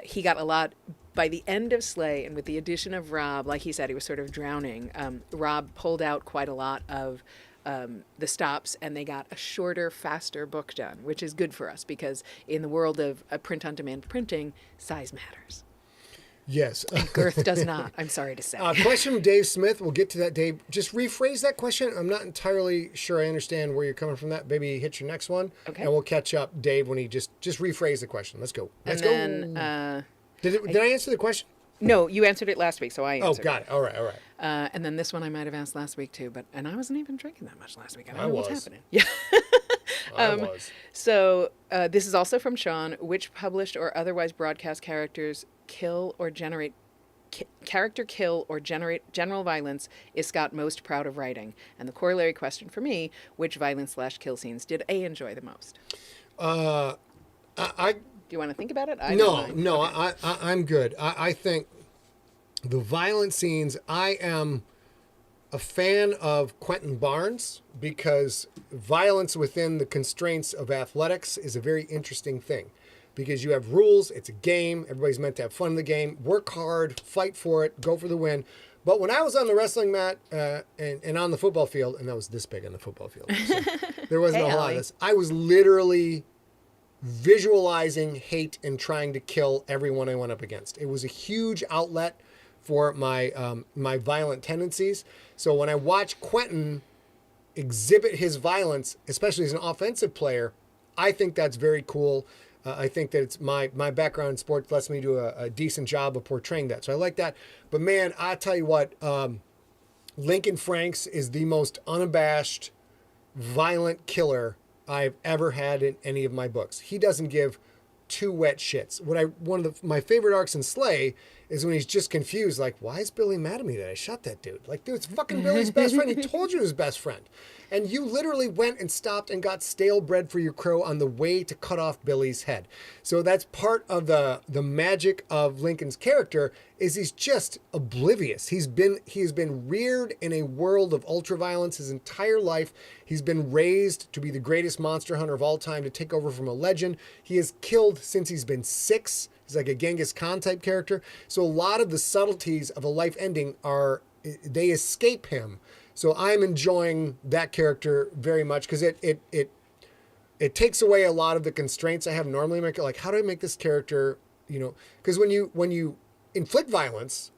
he got a lot. By the end of Slay, and with the addition of Rob, like he said, he was sort of drowning. Rob pulled out quite a lot of the stops, and they got a shorter, faster book done, which is good for us because in the world of print-on-demand printing, size matters. Yes. And girth does not, I'm sorry to say. Question from Dave Smith. We'll get to that, Dave. Just rephrase that question. I'm not entirely sure I understand where you're coming from that. Maybe hit your next one. Okay. And we'll catch up, Dave, when he just rephrase the question. Let's go. Let's go. Did I answer the question? No, you answered it last week, so I answered. Oh, got it. All right. And then this one I might have asked last week too, and I wasn't even drinking that much last week. I don't know what's happening. Yeah. I was. So this is also from Sean. Which published or otherwise broadcast characters kill or generate general violence is Scott most proud of writing? And the corollary question for me: which violence/kill scenes did A enjoy the most? Do you want to think about it? No, okay. I'm good. I think the violent scenes, I am a fan of Quentin Barnes because violence within the constraints of athletics is a very interesting thing because you have rules, it's a game, everybody's meant to have fun in the game, work hard, fight for it, go for the win. But when I was on the wrestling mat and on the football field, and I was this big on the football field, so there wasn't a lot of this, I was literally visualizing hate and trying to kill everyone I went up against. It was a huge outlet for my my violent tendencies. So when I watch Quentin exhibit his violence, especially as an offensive player, I think that's very cool. I think that it's my background in sports lets me do a decent job of portraying that. So I like that. But man, I tell you what, Lincoln Franks is the most unabashed, violent killer I've ever had in any of my books. He doesn't give two wet shits. My favorite arcs in Slay is when he's just confused, like, why is Billy mad at me that I shot that dude? Like, dude, it's fucking Billy's best friend. He told you his best friend. And you literally went and stopped and got stale bread for your crow on the way to cut off Billy's head. So that's part of the magic of Lincoln's character, is he's just oblivious. He has been reared in a world of ultraviolence his entire life. He's been raised to be the greatest monster hunter of all time, to take over from a legend. He has killed since he's been 6. He's like a Genghis Khan type character. So a lot of the subtleties of a life ending they escape him. So I'm enjoying that character very much, because it takes away a lot of the constraints I have normally. Like, how do I make this character, because when you inflict violence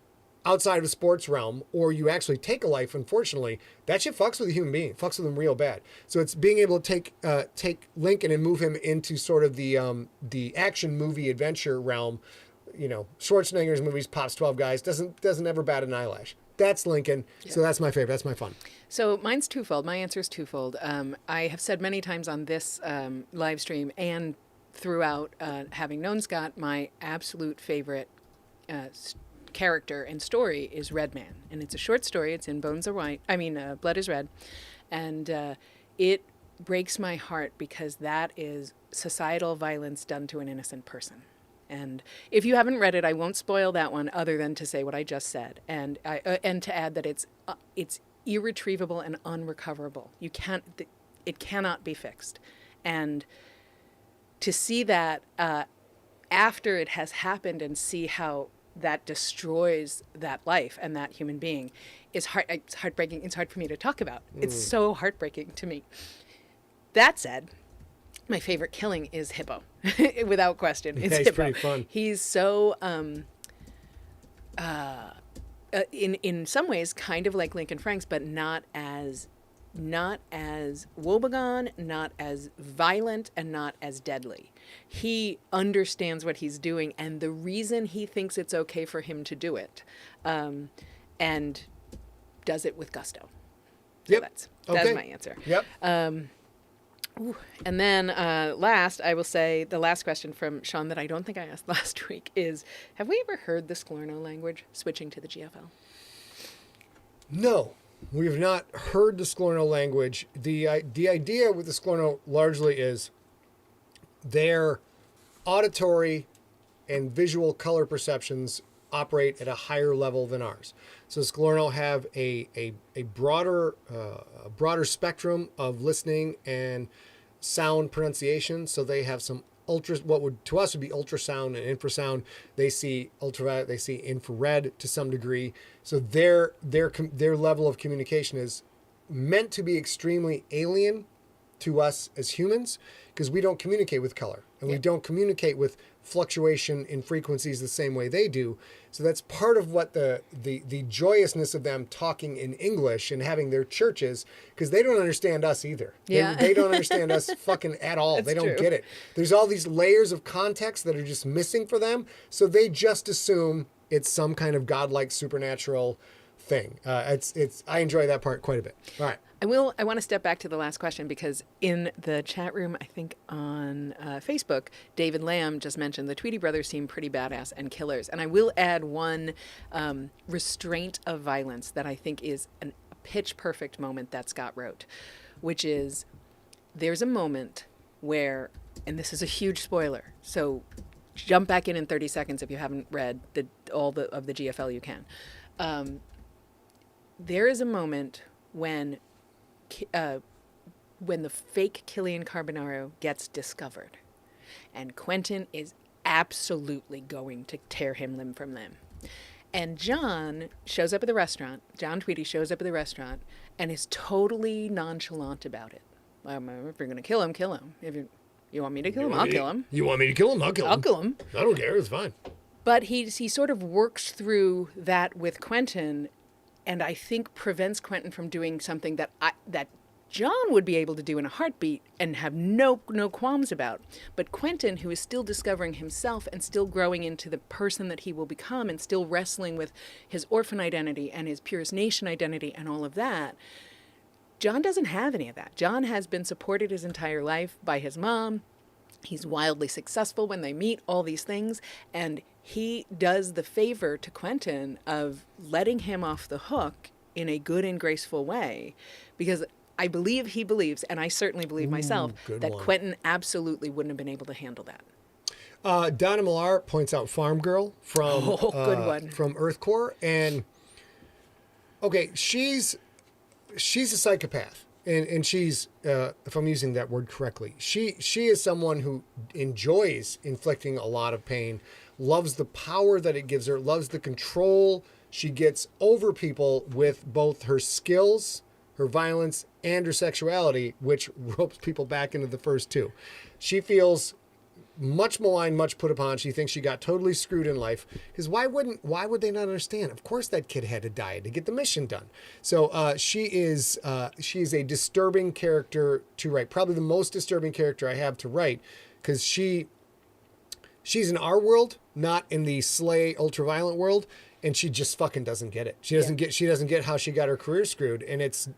outside of the sports realm, or you actually take a life, unfortunately, that shit fucks with a human being, fucks with them real bad. So it's being able to take Lincoln and move him into sort of the action movie adventure realm. Schwarzenegger's movies, Pops 12 Guys, doesn't ever bat an eyelash. That's Lincoln. Yeah. So that's my favorite. That's my fun. So mine's twofold. My answer is twofold. I have said many times on this live stream and throughout, having known Scott, my absolute favorite character and story is Red Man. And it's a short story. It's in Blood is Red. And it breaks my heart, because that is societal violence done to an innocent person. And if you haven't read it, I won't spoil that one, other than to say what I just said, and to add that it's irretrievable and unrecoverable. It cannot be fixed, and to see that after it has happened and see how that destroys that life and that human being is it's heartbreaking. It's hard for me to talk about. It's so heartbreaking to me. That said, my favorite killing is Hippo, without question. It's he's Hippo. Pretty fun. He's so, in some ways, kind of like Lincoln Franks, but not as woebegone, not as violent, and not as deadly. He understands what he's doing and the reason he thinks it's okay for him to do it, and does it with gusto. So that's my answer. Yep. And then last, I will say the last question from Sean that I don't think I asked last week is, have we ever heard the Sklorno language switching to the GFL? No, we have not heard the Sklorno language. The idea with the Sklorno largely is their auditory and visual color perceptions operate at a higher level than ours. So Sklorno have a broader spectrum of listening and sound pronunciation. So they have some what would to us would be ultrasound and infrasound. They see ultraviolet, they see infrared to some degree. So their level of communication is meant to be extremely alien to us as humans, because we don't communicate with color, and we don't communicate with fluctuation in frequencies the same way they do. So that's part of what the joyousness of them talking in English and having their churches, because they don't understand us either. Yeah. They don't understand us fucking at all. They don't get it. There's all these layers of context that are just missing for them. So they just assume it's some kind of godlike supernatural thing. I enjoy that part quite a bit. All right. I want to step back to the last question, because in the chat room, I think on Facebook, David Lamb just mentioned the Tweety brothers seem pretty badass and killers. And I will add one restraint of violence that I think is a pitch perfect moment that Scott wrote, which is there's a moment where, and this is a huge spoiler, so jump back in 30 seconds if you haven't read all of the GFL you can. There is a moment when the fake Killian Carbonaro gets discovered, and Quentin is absolutely going to tear him limb from limb. And John shows up at the restaurant. John Tweedy shows up at the restaurant and is totally nonchalant about it. If you're going to kill him, kill him. If you want me to kill him, I'll kill him. You want me to kill him? I'll kill him. I'll kill him. I don't care. It's fine. But he sort of works through that with Quentin, and I think prevents Quentin from doing something that John would be able to do in a heartbeat and have no qualms about. But Quentin, who is still discovering himself and still growing into the person that he will become and still wrestling with his orphan identity and his Purist Nation identity and all of that, John doesn't have any of that. John has been supported his entire life by his mom. He's wildly successful when they meet, all these things. And he does the favor to Quentin of letting him off the hook in a good and graceful way, because I believe he believes, and I certainly believe myself, good that one. Quentin absolutely wouldn't have been able to handle that. Donna Millar points out Farm Girl from Good one. from Earth Core, and okay, she's a psychopath, and she's if I'm using that word correctly, she is someone who enjoys inflicting a lot of pain, loves the power that it gives her, loves the control she gets over people with both her skills, her violence, and her sexuality, which ropes people back into the first two. She feels much maligned, much put upon. She thinks she got totally screwed in life. Because why would they not understand? Of course that kid had to die to get the mission done. So she is a disturbing character to write. Probably the most disturbing character I have to write, because she's in our world, not in the slay ultraviolent world, and she just fucking doesn't get it. She doesn't get how she got her career screwed, and it's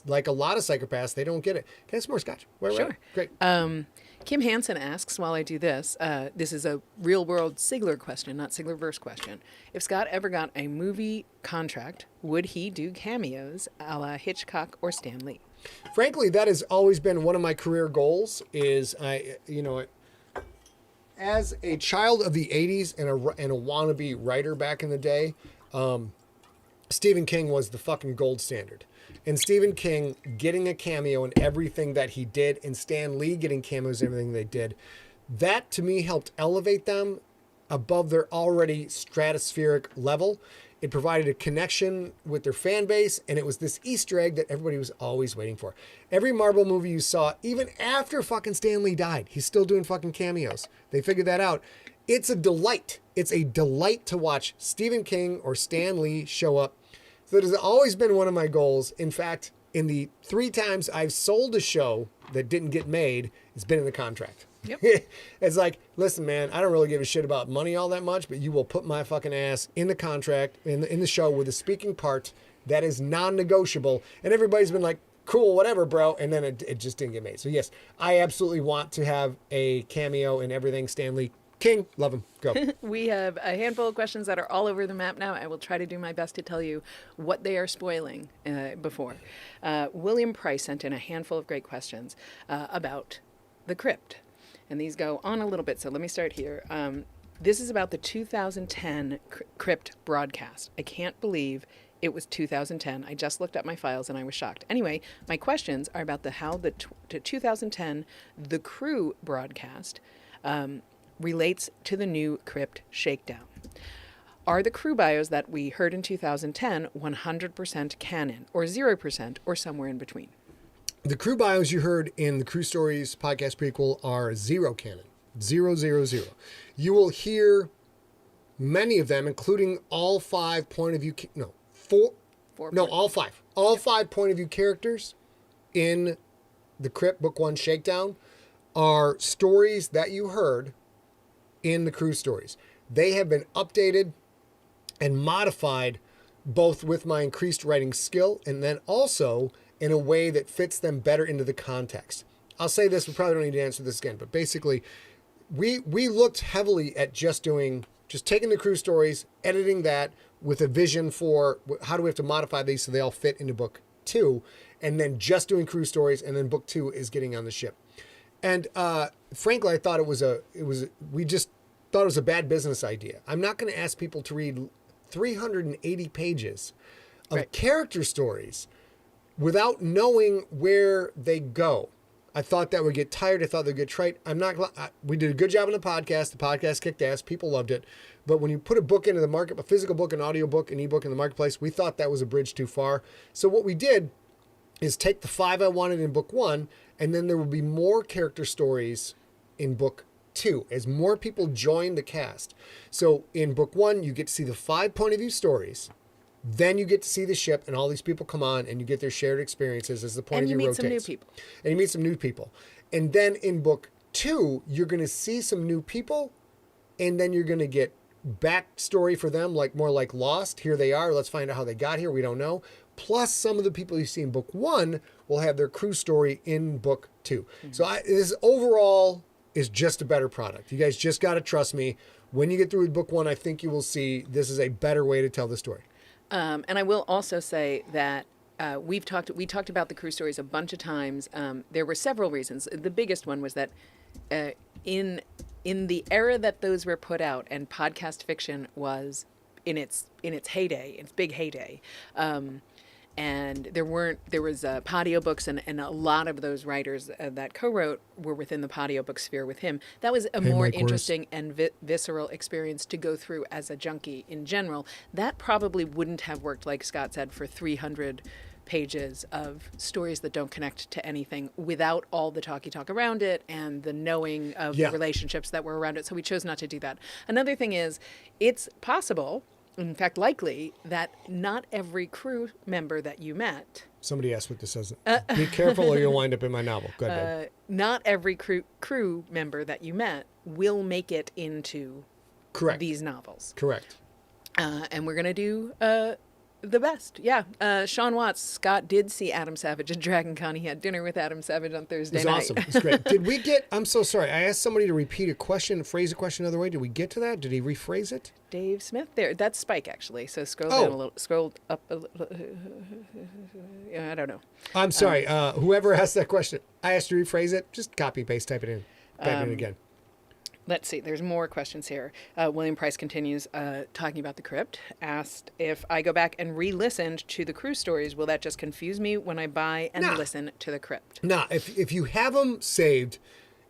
like a lot of psychopaths, they don't get it. Can I have some more scotch? Sure. Great. Kim Hansen asks, while I do this, this is a real-world Sigler question, not Siglerverse question. If Scott ever got a movie contract, would he do cameos a la Hitchcock or Stan Lee? Frankly, that has always been one of my career goals. As a child of the 80s and a wannabe writer back in the day, Stephen King was the fucking gold standard. And Stephen King getting a cameo in everything that he did, and Stan Lee getting cameos in everything they did, that to me helped elevate them above their already stratospheric level. It provided a connection with their fan base, and it was this Easter egg that everybody was always waiting for. Every Marvel movie you saw, even after fucking Stan Lee died, he's still doing fucking cameos. They figured that out. It's a delight. It's a delight to watch Stephen King or Stan Lee show up. So it has always been one of my goals. In fact, in the 3 times I've sold a show that didn't get made, it's been in the contract. Yep. It's like, listen, man, I don't really give a shit about money all that much, but you will put my fucking ass in the contract, in the show with a speaking part that is non-negotiable. And everybody's been like, cool, whatever, bro. And then it just didn't get made. So yes, I absolutely want to have a cameo in everything Stan Lee. King, love him. Go. We have a handful of questions that are all over the map now. I will try to do my best to tell you what they are spoiling before. William Price sent in a handful of great questions about the crypt. And these go on a little bit, so let me start here. This is about the 2010 crypt broadcast. I can't believe it was 2010. I just looked up my files and I was shocked. Anyway, my questions are about how the 2010 The Crew broadcast relates to the new crypt shakedown. Are the crew bios that we heard in 2010 100% canon, or 0%, or somewhere in between? The crew bios you heard in the Crew Stories podcast prequel are 0 canon. 0, 0, 0. You will hear many of them, including all 5 point of view... all 5. All 5 point of view characters in the Crypt Book 1 Shakedown are stories that you heard in the Crew Stories. They have been updated and modified both with my increased writing skill and then also in a way that fits them better into the context. I'll say this, we probably don't need to answer this again, but basically we looked heavily at just taking the Crew Stories, editing that with a vision for how do we have to modify these so they all fit into book 2, and then just doing Crew Stories, and then book 2 is getting on the ship. And frankly, I thought we just thought it was a bad business idea. I'm not going to ask people to read 380 pages of character stories without knowing where they go. I thought that would get tired. I thought they'd get trite. We did a good job on the podcast. The podcast kicked ass. People loved it. But when you put a book into the market, a physical book, an audio book, an ebook in the marketplace, we thought that was a bridge too far. So what we did is take the 5 I wanted in book 1, and then there will be more character stories in book 2 as more people join the cast. So in book 1, you get to see the 5 point of view stories. Then you get to see the ship and all these people come on and you get their shared experiences as the point of view rotates. And you meet some new people. And you meet some new people. And then in book 2, you're going to see some new people, and then you're going to get backstory for them, more like Lost. Here they are. Let's find out how they got here. We don't know. Plus, some of the people you see in book 1 will have their crew story in book 2. Mm-hmm. So this overall is just a better product. You guys just got to trust me. When you get through with book 1, I think you will see this is a better way to tell the story. And I will also say that we talked about the Crew stories a bunch of times. There were several reasons. The biggest one was that in the era that those were put out, and podcast fiction was in its heyday, its big heyday. And there was Podiobooks, and a lot of those writers that co-wrote were within the Podiobook sphere with him. That was a more interesting and visceral experience to go through as a junkie in general. That probably wouldn't have worked, like Scott said, for 300 pages of stories that don't connect to anything without all the talky talk around it and the knowing of the relationships that were around it. So we chose not to do that. Another thing is, it's possible, in fact, likely, that not every crew member that you met... Somebody asked what this says. Be careful or you'll wind up in my novel. Go ahead, babe. Not every crew member that you met will make it into these novels. Correct. And we're going to do the best. Yeah. Sean Watts, Scott did see Adam Savage at Dragon Con. He had dinner with Adam Savage on Thursday night. It was awesome. It's great. Did we get... I'm so sorry. I asked somebody to repeat a question, phrase a question another way. Did we get to that? Did he rephrase it? Dave Smith there. That's Spike, actually. So scroll down a little. Scroll up a little. I don't know. I'm sorry. Whoever asked that question, I asked you to rephrase it. Just copy, paste, type it in. Type it in again. Let's see. There's more questions here. William Price continues talking about the crypt. Asked if I go back and re-listened to the Crew stories, will that just confuse me when I buy and listen to the crypt? Nah. If you have them saved,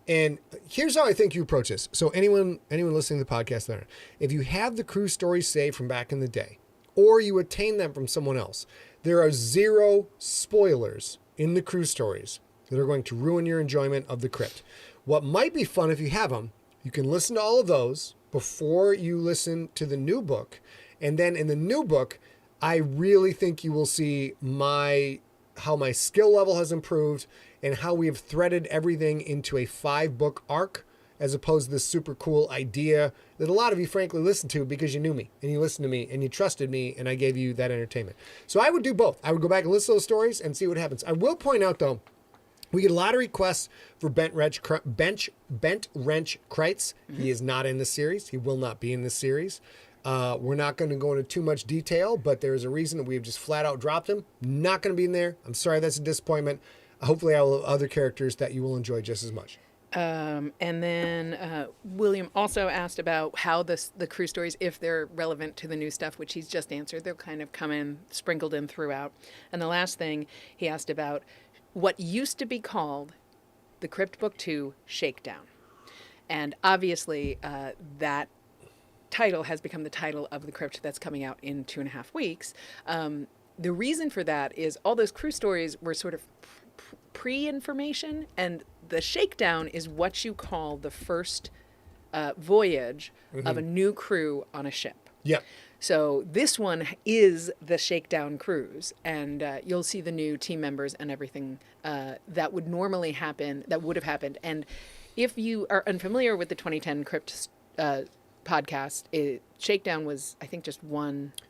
and here's how I think you approach this. So anyone listening to the podcast, if you have the Crew stories saved from back in the day, or you attain them from someone else, there are 0 spoilers in the Crew stories that are going to ruin your enjoyment of the crypt. What might be fun if you have them, you can listen to all of those before you listen to the new book. And then in the new book, I really think you will see how my skill level has improved and how we have threaded everything into a 5-book arc, as opposed to this super cool idea that a lot of you frankly listened to because you knew me and you listened to me and you trusted me and I gave you that entertainment. So I would do both. I would go back and listen to those stories and see what happens. I will point out though, we get a lot of requests for Bent Wrench Kreitz. He is not in this series. He will not be in this series. We're not going to go into too much detail, but there is a reason that we've just flat out dropped him. Not going to be in there. I'm sorry, that's a disappointment. Hopefully I will have other characters that you will enjoy just as much. And then William also asked about how the Crew stories, if they're relevant to the new stuff, which he's just answered. They'll kind of come in, sprinkled in throughout. And the last thing he asked about what used to be called the Crypt Book 2 Shakedown. And obviously that title has become the title of the crypt that's coming out in 2.5 weeks. The reason for that is all those Crew stories were sort of pre-information, and the Shakedown is what you call the first voyage of a new crew on a ship. Yep. So this one is the Shakedown cruise, and you'll see the new team members and everything that would normally happen, that would have happened. And if you are unfamiliar with the 2010 Crypt podcast, Shakedown was, I think, just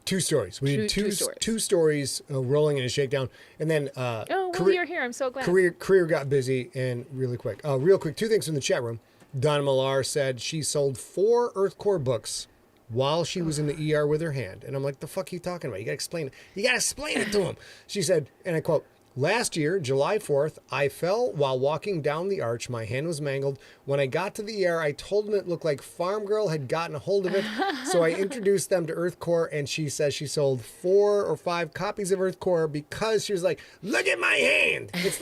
2 stories. We did two stories rolling in a Shakedown, and then you're here. I'm so glad. Career got busy, and real quick, 2 things from the chat room. Donna Millar said she sold 4 Earth Core books while she was in the ER with her hand. And I'm like, the fuck are you talking about? You got to explain it. You got to explain it to him. She said, and I quote, "Last year, July 4th, I fell while walking down the arch. My hand was mangled. When I got to the ER, I told them it looked like Farm Girl had gotten a hold of it. So I introduced them to Earth Core, and she says she sold 4 or 5 copies of Earth Core because she was like, look at my hand. It's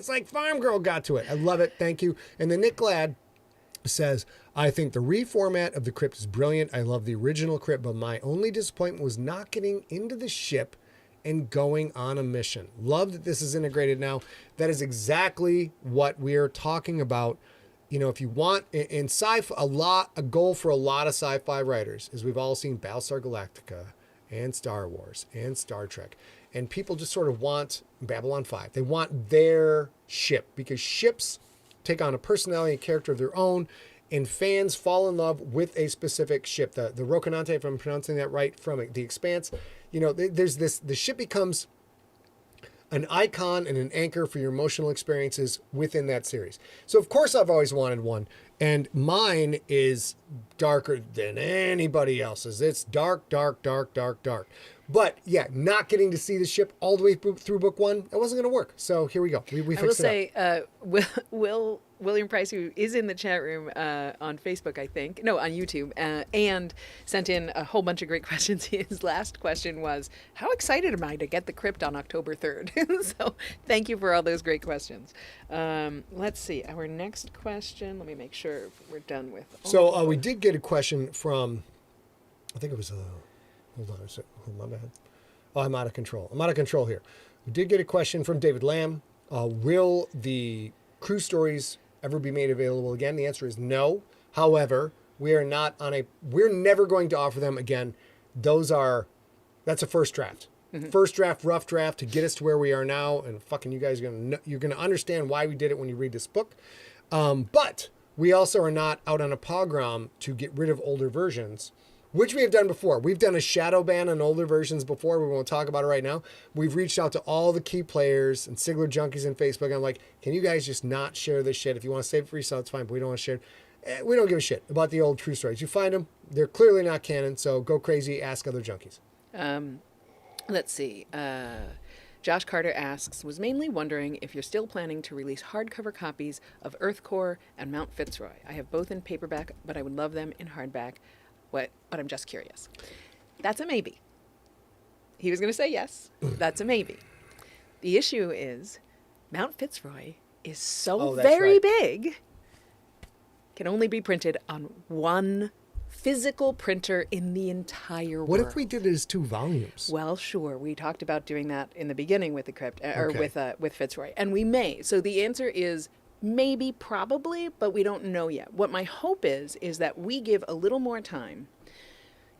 like Farm Girl got to it. I love it. Thank you." And then Nick Glad says, "I think the reformat of the crypt is brilliant. I love the original crypt, but my only disappointment was not getting into the ship and going on a mission. Love that this is integrated now." That is exactly what we're talking about. You know, if you want in sci-fi, a goal for a lot of sci-fi writers is we've all seen Battlestar Galactica and Star Wars and Star Trek, and people just sort of want Babylon 5. They want their ship because ships take on a personality and character of their own, and fans fall in love with a specific ship. The Rocinante, if I'm pronouncing that right, from The Expanse, you know, there's this, the ship becomes an icon and an anchor for your emotional experiences within that series. So of course I've always wanted one, and mine is darker than anybody else's. It's dark, dark, dark, dark, dark. But yeah, not getting to see the ship all the way through book one, it wasn't going to work. So here we go. We fixed it up. I will say, William Price, who is in the chat room on Facebook, I think, no, on YouTube, and sent in a whole bunch of great questions. His last question was, how excited am I to get the crypt on October 3rd? So thank you for all those great questions. Let's see, our next question. Let me make sure we're done with all So we did get a question from, I think it was, hold on a second. My bad. Oh, I'm out of control. I'm out of control here. We did get a question from David Lamb. Will the cruise stories ever be made available again? The answer is no. However, we're never going to offer them again. That's a first draft. Mm-hmm. First draft, rough draft to get us to where we are now. And fucking you guys you're going to understand why we did it when you read this book. But we also are not out on a pogrom to get rid of older versions, which we have done before. We've done a shadow ban on older versions before. We won't talk about it right now. We've reached out to all the key players and Sigler junkies in Facebook. I'm like, can you guys just not share this shit? If you want to save it for yourself, it's fine, but we don't want to share it. We don't give a shit about the old true stories. You find them, they're clearly not canon, so go crazy, ask other junkies. Let's see. Josh Carter asks, was mainly wondering if you're still planning to release hardcover copies of Earthcore and Mount Fitzroy. I have both in paperback, but I would love them in hardback. But I'm just curious. That's a maybe. He was going to say yes. That's a maybe. The issue is Mount Fitzroy is so very big, can only be printed on one physical printer in the entire world. What if we did it as 2 volumes? Well, sure. We talked about doing that in the beginning with the crypt, or with Fitzroy, and we may. So the answer is maybe, probably, but we don't know yet. What my hope is that we give a little more time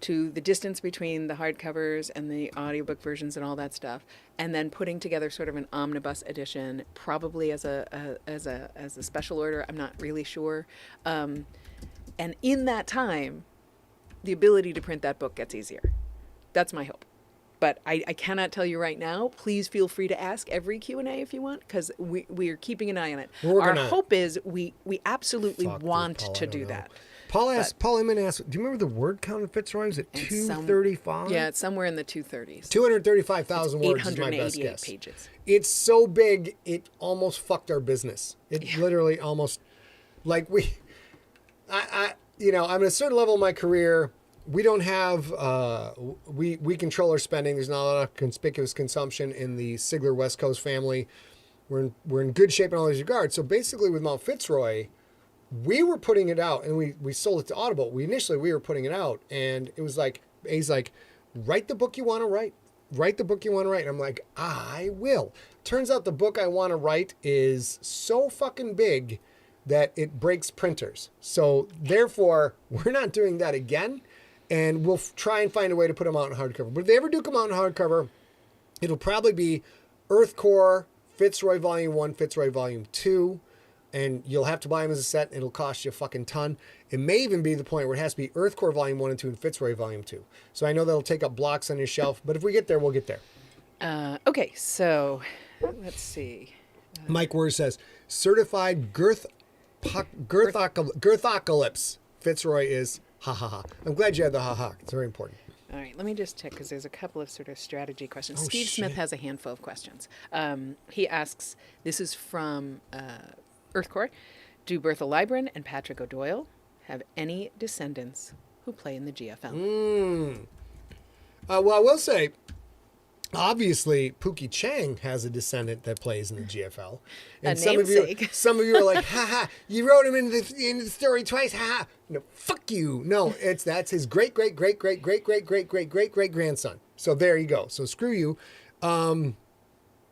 to the distance between the hardcovers and the audiobook versions and all that stuff, and then putting together sort of an omnibus edition, probably as a special order. I'm not really sure. And in that time, the ability to print that book gets easier. That's my hope. But I cannot tell you right now. Please feel free to ask every Q&A if you want, because we are keeping an eye on it. Our hope is we absolutely want to do that. Paul Inman asked, do you remember the word count of Fitzroy? Is it 235? Yeah, it's somewhere in the 230s. 235,000 words is my best guess. Pages. It's so big, it almost fucked our business. It literally almost, like I'm at a certain level in my career. We don't have, we control our spending. There's not a lot of conspicuous consumption in the Sigler West Coast family. We're in good shape in all these regards. So basically with Mount Fitzroy, we were putting it out and we sold it to Audible. We were putting it out and it was like, he's like, write the book you want to write. Write the book you want to write. And I'm like, I will. Turns out the book I want to write is so fucking big that it breaks printers. So therefore, we're not doing that again. And we'll try and find a way to put them out in hardcover. But if they ever do come out in hardcover, it'll probably be Earthcore, Fitzroy Volume 1, Fitzroy Volume 2. And you'll have to buy them as a set. And it'll cost you a fucking ton. It may even be the point where it has to be Earthcore Volume 1 and 2 and Fitzroy Volume 2. So I know that'll take up blocks on your shelf. But if we get there, we'll get there. Okay, so let's see. Mike Word says, certified girthocalypse. Fitzroy is ha ha ha. I'm glad you had the ha ha. It's very important. All right, let me just check because there's a couple of sort of strategy questions. Steve Smith has a handful of questions. He asks, this is from Earthcore. Do Bertha Libran and Patrick O'Doyle have any descendants who play in the GFL? Well, I will say, obviously, Pookie Chang has a descendant that plays in the GFL. And some of you are like, ha ha, you wrote him into the story twice, ha ha. No, fuck you. No, that's his great grandson. So there you go. So screw you.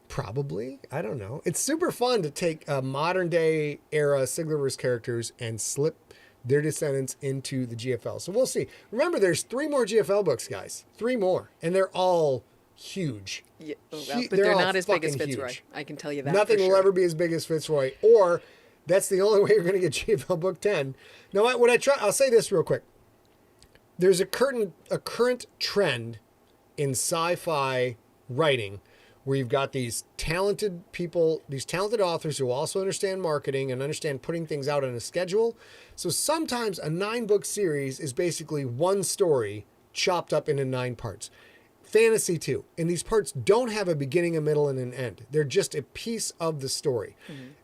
Probably. I don't know. It's super fun to take modern day era Siglerverse characters and slip their descendants into the GFL. So we'll see. Remember, there's 3 more GFL books, guys. 3 more. And they're all huge. Yeah, but they're not as big as Fitzroy. Huge. I can tell you that. Nothing will ever be as big as Fitzroy. Or that's the only way you're going to get GFL Book 10. Now, I'll say this real quick. There's a current trend in sci-fi writing where you've got these talented people, these talented authors who also understand marketing and understand putting things out on a schedule. So sometimes a 9-book series is basically one story chopped up into 9 parts. Fantasy too. And these parts don't have a beginning, a middle, and an end. They're just a piece of the story.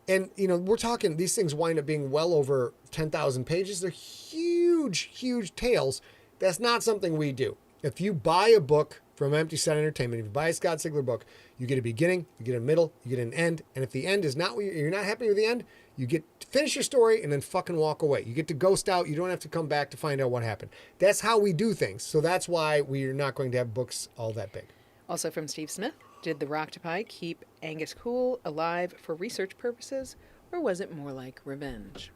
And, we're talking, these things wind up being well over 10,000 pages. They're huge, huge tales. That's not something we do. If you buy a book from Empty Set Entertainment, if you buy a Scott Sigler book, you get a beginning, you get a middle, you get an end. And if the end is not, you're not happy with the end, you get to finish your story and then fucking walk away. You get to ghost out. You don't have to come back to find out what happened. That's how we do things. So that's why we're not going to have books all that big. Also from Steve Smith, did the Rock-to-Pie keep Angus Cool alive for research purposes, or was it more like revenge?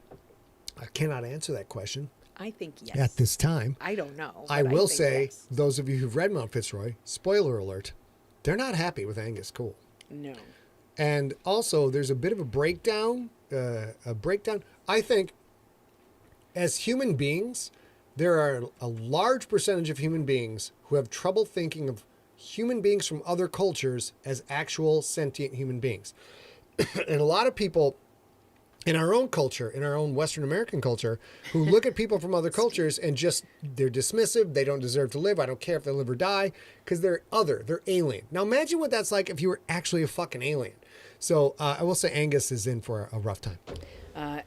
I cannot answer that question. I think yes. At this time. I don't know. I will think say, yes. those of you who've read Mount Fitzroy, spoiler alert, they're not happy with Angus Cool. No. And also, there's a bit of a breakdown. I think, as human beings, there are a large percentage of human beings who have trouble thinking of human beings from other cultures as actual sentient human beings. And a lot of people in our own culture, in our own Western American culture, who look at people from other cultures and just, they're dismissive. They don't deserve to live. I don't care if they live or die, because they're other. They're alien. Now imagine what that's like if you were actually a fucking alien. So I will say Angus is in for a rough time.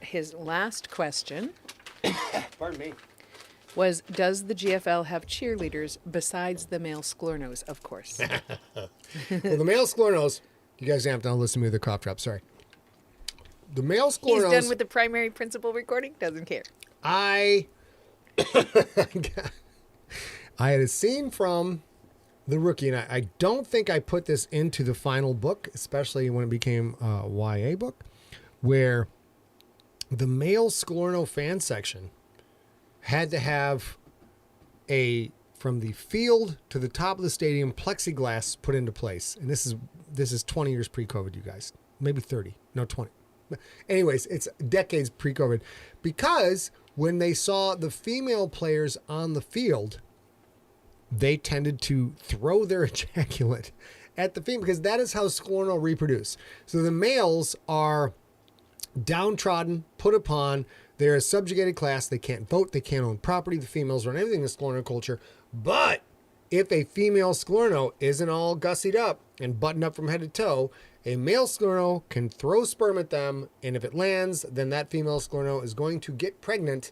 His last question Pardon me. was, does the GFL have cheerleaders besides the male Sklornos, of course? Well, the male Sklornos, you guys have to listen to me with the cough drop. Sorry. The male Sklornos. He's done with the primary principal recording, doesn't care. I had a scene from The Rookie, and I don't think I put this into the final book, especially when it became a YA book, where the male Sklorno fan section had to have from the field to the top of the stadium, plexiglass put into place. And this is 20 years pre-COVID, you guys. Maybe 30. No, 20. Anyways, it's decades pre-COVID, because when they saw the female players on the field, they tended to throw their ejaculate at the female, because that is how Sklorno reproduce. So the males are downtrodden, put upon. They're a subjugated class. They can't vote. They can't own property. The females run everything in Sklorno culture. But if a female Sklorno isn't all gussied up and buttoned up from head to toe, a male Sklorno can throw sperm at them, and if it lands, then that female Sklorno is going to get pregnant,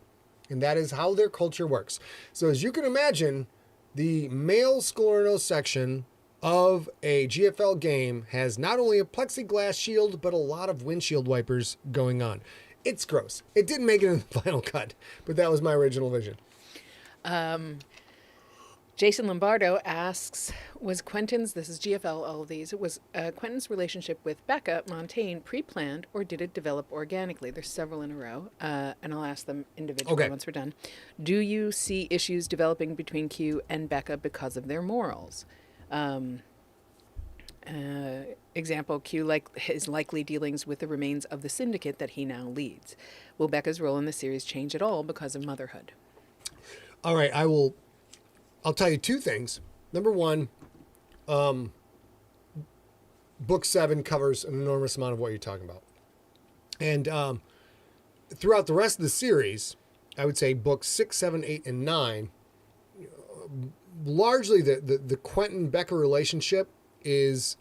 and that is how their culture works. So as you can imagine, the male Sklorno section of a GFL game has not only a plexiglass shield, but a lot of windshield wipers going on. It's gross. It didn't make it in the final cut, but that was my original vision. Jason Lombardo asks, was Quentin's, this is GFL, all of these, was Quentin's relationship with Becca Montaigne pre-planned, or did it develop organically? There's several in a row, and I'll ask them individually once we're done. Do you see issues developing between Q and Becca because of their morals? Example, Q his likely dealings with the remains of the syndicate that he now leads. Will Becca's role in the series change at all because of motherhood? All right, I'll tell you 2 things. Number 1, book 7 covers an enormous amount of what you're talking about. And throughout the rest of the series, I would say books 6, 7, 8, and 9, largely the Quentin Becca relationship is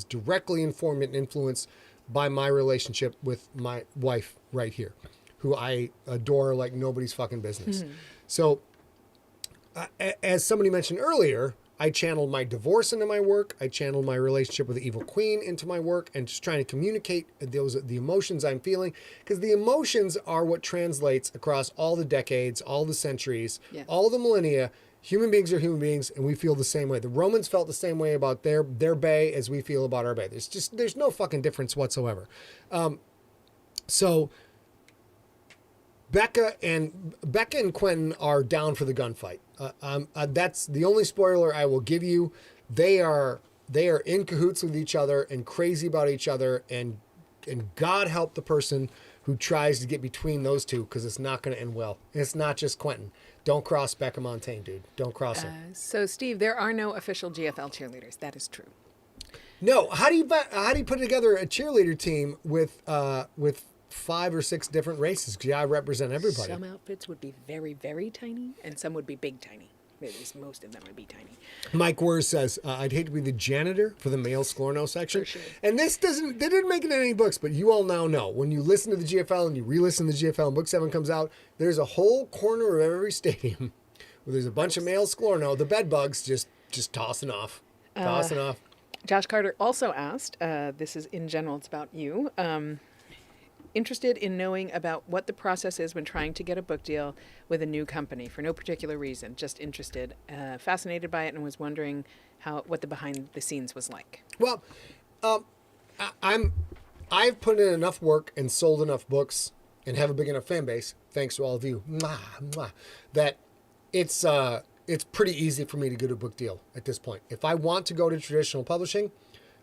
directly informed and influenced by my relationship with my wife right here, who I adore like nobody's fucking business. So as somebody mentioned earlier, I channeled my divorce into my work. I channeled my relationship with the evil queen into my work, and just trying to communicate the emotions I'm feeling, because the emotions are what translates across all the decades, all the centuries, all the millennia. Human beings are human beings, and we feel the same way. The Romans felt the same way about their bay as we feel about our bay. There's no fucking difference whatsoever. So Becca and Quentin are down for the gunfight. That's the only spoiler I will give you. They are in cahoots with each other and crazy about each other, and God help the person who tries to get between those two, because it's not going to end well. And it's not just Quentin. Don't cross Becca Montaigne, dude. Don't cross her. So, Steve, there are no official GFL cheerleaders. That is true. No, how do you put together a cheerleader team with 5 or 6 different races? Because I represent everybody. Some outfits would be very, very tiny, and some would be big tiny. At least most of them would be tiny. Mike Wers says, I'd hate to be the janitor for the male Scorno section. For sure. And they didn't make it in any books, but you all now know. When you listen to the GFL and you re-listen to the GFL and Book 7 comes out, there's a whole corner of every stadium where there's a bunch of male Scorno, the bed bugs, just tossing off. Josh Carter also asked, this is in general, it's about you, interested in knowing about what the process is when trying to get a book deal with a new company for no particular reason, just interested, fascinated by it, and was wondering what the behind the scenes was like. Well, I've put in enough work and sold enough books and have a big enough fan base, thanks to all of you, that it's pretty easy for me to get a book deal at this point. If I want to go to traditional publishing,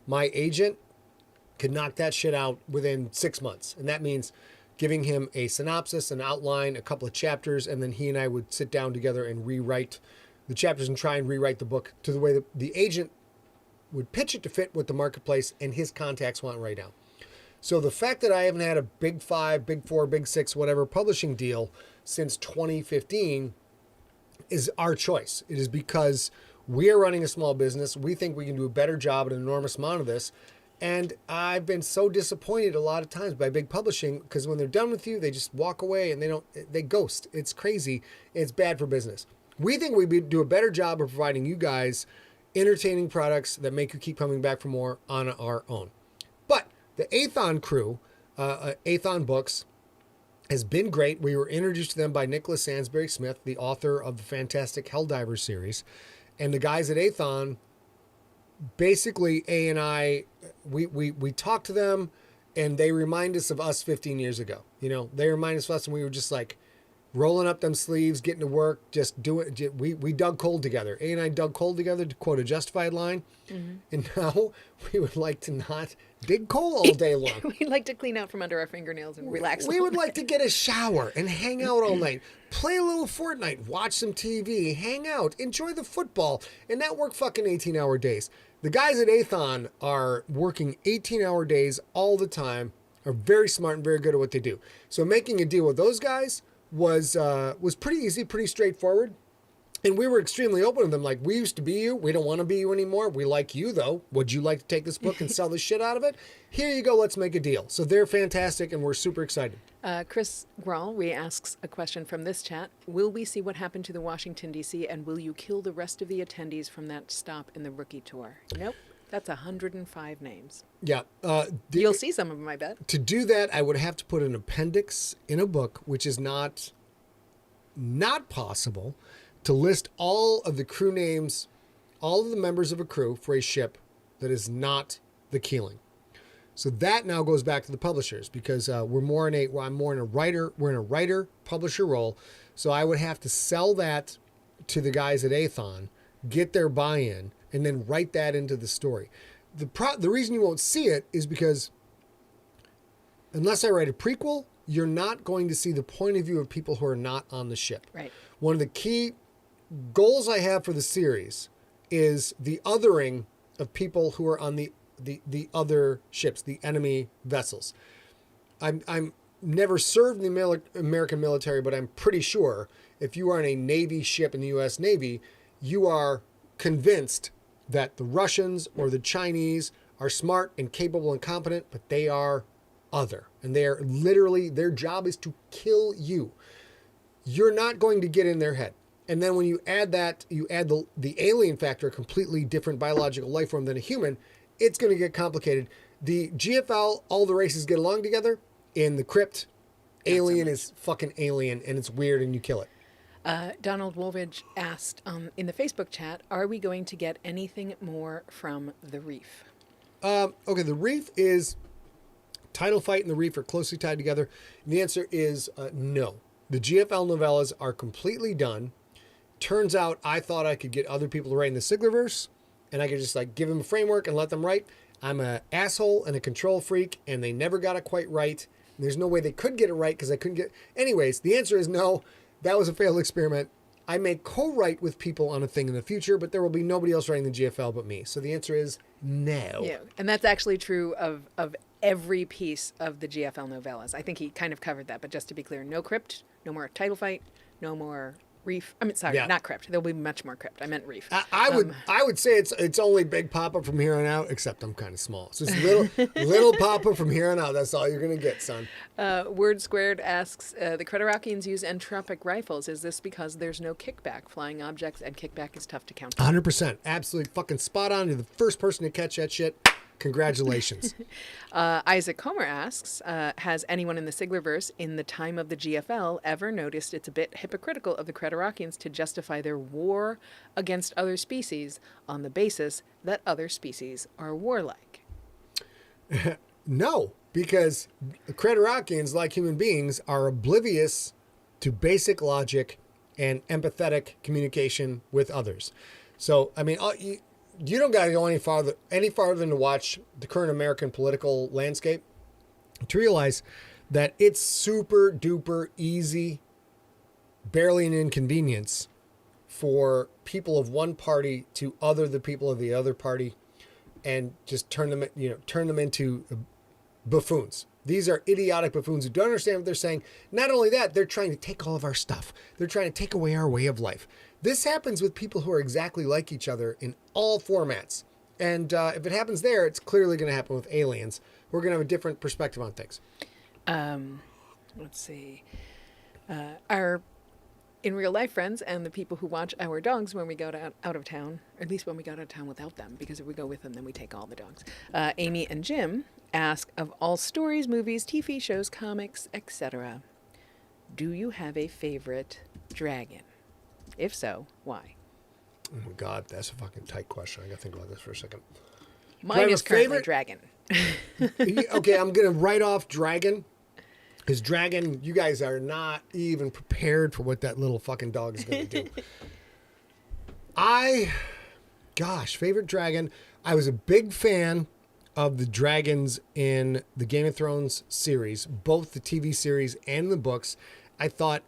my agent could knock that shit out within 6 months. And that means giving him a synopsis, an outline, a couple of chapters, and then he and I would sit down together and rewrite the chapters and try and rewrite the book to the way that the agent would pitch it to fit what the marketplace and his contacts want right now. So the fact that I haven't had a Big 5, Big 4, Big 6, whatever publishing deal since 2015 is our choice. It is because we are running a small business. We think we can do a better job at an enormous amount of this. And I've been so disappointed a lot of times by big publishing because when they're done with you, they just walk away and they ghost. It's crazy. It's bad for business. We think we do a better job of providing you guys entertaining products that make you keep coming back for more on our own. But the Athon crew, Athon Books, has been great. We were introduced to them by Nicholas Sansbury Smith, the author of the fantastic Helldivers series. And the guys at Athon, basically, A and I, we talked to them, and they remind us of us 15 years ago. You know, they remind us of us, and we were just like rolling up them sleeves, getting to work, just doing. We dug coal together. A and I dug coal together, to quote a Justified line. Mm-hmm. And now we would like to not dig coal all day long. We'd like to clean out from under our fingernails and relax. We would like to get a shower and hang out all night, play a little Fortnite, watch some TV, hang out, enjoy the football, and not work fucking 18-hour days. The guys at Athon are working 18-hour days all the time, are very smart and very good at what they do. So making a deal with those guys was pretty easy, pretty straightforward. And we were extremely open to them. Like, we used to be you. We don't want to be you anymore. We like you, though. Would you like to take this book and sell the shit out of it? Here you go. Let's make a deal. So they're fantastic, and we're super excited. Chris Grawl re-asks a question from this chat. Will we see what happened to the Washington, D.C., and will you kill the rest of the attendees from that stop in the rookie tour? Nope. That's 105 names. Yeah. You'll see some of them, I bet. To do that, I would have to put an appendix in a book, which is not possible, to list all of the crew names, all of the members of a crew for a ship that is not the Keeling. So that now goes back to the publishers because we're in a writer publisher role. So I would have to sell that to the guys at Athon, get their buy-in, and then write that into the story. The reason you won't see it is because unless I write a prequel, you're not going to see the point of view of people who are not on the ship. Right. One of the key goals I have for the series is the othering of people who are on the other ships, the enemy vessels. I'm never served in the American military, but I'm pretty sure if you are on a Navy ship in the U.S. Navy, you are convinced that the Russians or the Chinese are smart and capable and competent, but they are other. And they are literally, their job is to kill you. You're not going to get in their head. And then when you add that, you add the alien factor, a completely different biological life form than a human, it's going to get complicated. The GFL, all the races get along together. In the crypt, alien is fucking alien, and it's weird, and you kill it. Donald Wolvage asked in the Facebook chat, are we going to get anything more from The Reef? Okay, The Reef is... Title Fight and The Reef are closely tied together. And the answer is no. The GFL novellas are completely done. Turns out I thought I could get other people to write in the Siglerverse, and I could just like give them a framework and let them write. I'm an asshole and a control freak, and they never got it quite right. There's no way they could get it right because I couldn't get... Anyways, the answer is no. That was a failed experiment. I may co-write with people on a thing in the future, but there will be nobody else writing the GFL but me. So the answer is no. Yeah, and that's actually true of every piece of the GFL novellas. I think he kind of covered that, but just to be clear, no crypt, no more title fight, no more reef. I mean, sorry, not crypt. There'll be much more crypt. I meant reef. I would say it's only Big Papa from here on out, except I'm kind of small. So it's little Papa from here on out. That's all you're gonna get, son. Word Squared asks, the Creterakians use entropic rifles. Is this because there's no kickback? Flying objects and kickback is tough to count. 100%, absolutely fucking spot on. You're the first person to catch that shit. Congratulations. Isaac Homer asks, has anyone in the Siglerverse in the time of the GFL ever noticed it's a bit hypocritical of the Creterakians to justify their war against other species on the basis that other species are warlike? No, because the Creterakians, like human beings, are oblivious to basic logic and empathetic communication with others. So, I mean, you don't got to go any farther than to watch the current American political landscape to realize that it's super duper easy, barely an inconvenience for people of one party to other the people of the other party and just turn them into buffoons. These are idiotic buffoons who don't understand what they're saying. Not only that, they're trying to take all of our stuff. They're trying to take away our way of life. This happens with people who are exactly like each other in all formats. And if it happens there, it's clearly going to happen with aliens. We're going to have a different perspective on things. Let's see. Our in real life friends and the people who watch our dogs when we go out of town, or at least when we go out of town without them, because if we go with them, then we take all the dogs. Amy and Jim ask, of all stories, movies, TV shows, comics, etc., do you have a favorite dragon? If so, why? Oh my God, that's a fucking tight question. I got to think about this for a second. Mine is currently dragon. Okay, I'm going to write off dragon. Because dragon, you guys are not even prepared for what that little fucking dog is going to do. Favorite dragon. I was a big fan of the dragons in the Game of Thrones series, both the TV series and the books. I thought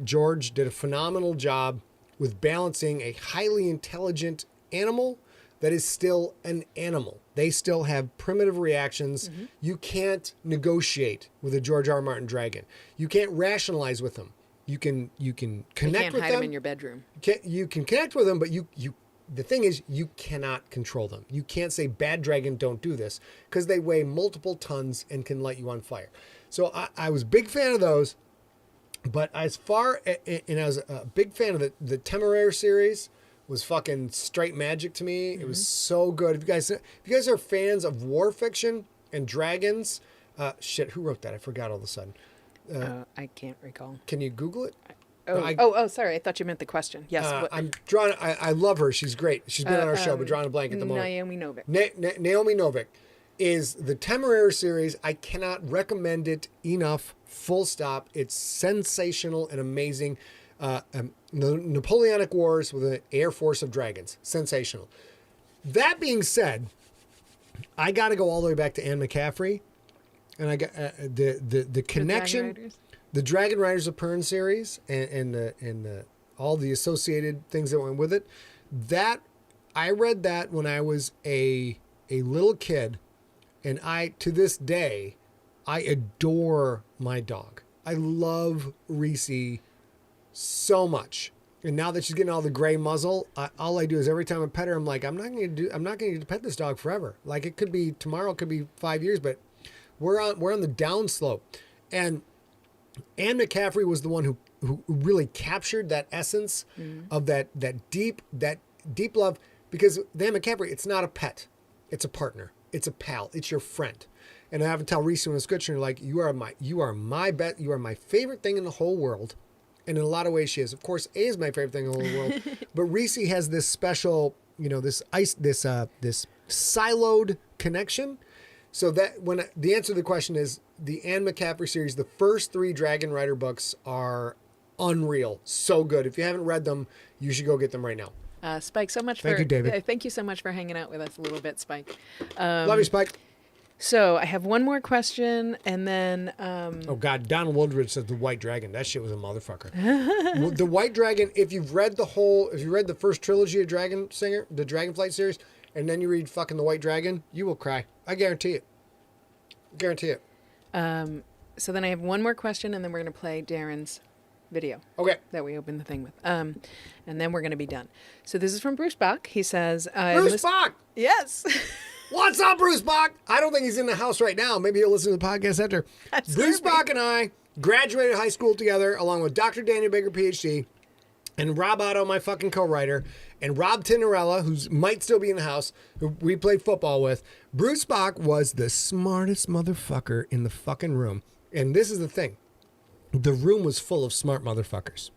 George did a phenomenal job with balancing a highly intelligent animal that is still an animal. They still have primitive reactions. Mm-hmm. You can't negotiate with a George R. R. Martin dragon. You can't rationalize with them. You can connect with them. You can't hide them in your bedroom. You can connect with them, but the thing is, you cannot control them. You can't say, bad dragon, don't do this, because they weigh multiple tons and can light you on fire. So I was a big fan of those. But I was a big fan of the Temeraire series. Was fucking straight magic to me. Mm-hmm. It was so good. If you guys are fans of war fiction and dragons, who wrote that? I forgot all of a sudden. I can't recall. Can you Google it? Sorry. I thought you meant the question. Yes. I'm drawing. I love her. She's great. She's been on our show, but drawing a blank at the moment. Naomi Novik. Naomi Novik is the Temeraire series. I cannot recommend it enough. Full stop. It's sensational and amazing. Napoleonic Wars with an air force of dragons. Sensational. That being said, I got to go all the way back to Anne McCaffrey, and I got the connection, the Dragon Riders of Pern series, and all the associated things that went with it. That I read that when I was a little kid, and to this day, I adore my dog. I love Reese so much. And now that she's getting all the gray muzzle, all I do is every time I pet her, I'm like, I'm not going to pet this dog forever. Like, it could be tomorrow, it could be 5 years, but we're on the down slope. And Anne McCaffrey was the one who really captured that essence of that deep love, because Anne McCaffrey, it's not a pet, it's a partner, it's a pal, it's your friend. And I have to tell Reese when I was scratching her, like, you are my favorite thing in the whole world. And in a lot of ways she is. Of course, A is my favorite thing in the whole world. But Reese has this special, this siloed connection. So that when the answer to the question is the Anne McCaffrey series, the first 3 Dragon Rider books are unreal. So good. If you haven't read them, you should go get them right now. Spike, so much Thank you, David. Thank you so much for hanging out with us a little bit, Spike. Love you, Spike. So I have one more question, and then Oh God, Donald Woodridge says the White Dragon. That shit was a motherfucker. The White Dragon. If you read the first trilogy of Dragon Singer, the Dragonflight series, and then you read fucking the White Dragon, you will cry. I guarantee it. Guarantee it. so then I have one more question, and then we're gonna play Darren's video. Okay. That we opened the thing with. And then we're gonna be done. So this is from Bruce Bach. He says, Bruce Bach. Yes. What's up, Bruce Bach? I don't think he's in the house right now. Maybe he'll listen to the podcast after. Bruce Bach and I graduated high school together, along with Dr. Daniel Baker, PhD, and Rob Otto, my fucking co-writer, and Rob Tinderella, who might still be in the house, who we played football with. Bruce Bach was the smartest motherfucker in the fucking room. And this is the thing. The room was full of smart motherfuckers.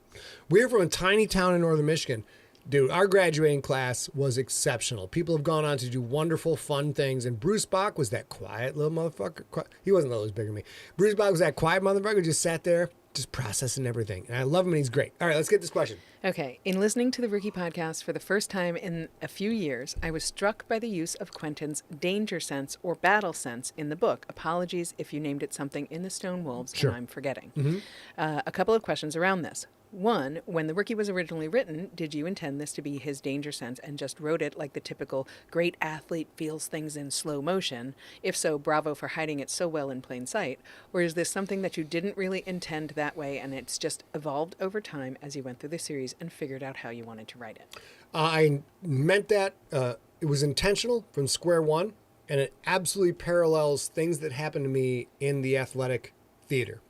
We were from a tiny town in northern Michigan. Dude, our graduating class was exceptional. People have gone on to do wonderful, fun things. And Bruce Bach was that quiet little motherfucker. He wasn't a little bigger than me. Bruce Bach was that quiet motherfucker who just sat there, just processing everything. And I love him and he's great. All right, let's get this question. Okay. In listening to the Rookie podcast for the first time in a few years, I was struck by the use of Quentin's danger sense or battle sense in the book. Apologies if you named it something in the Stone Wolves Sure. and I'm forgetting. A couple of questions around this. One, when The Rookie was originally written, did you intend this to be his danger sense and just wrote it like the typical great athlete feels things in slow motion? If so, bravo for hiding it so well in plain sight. Or is this something that you didn't really intend that way and it's just evolved over time as you went through the series and figured out how you wanted to write it? I meant that it was intentional from square one, and it absolutely parallels things that happened to me in the athletic theater.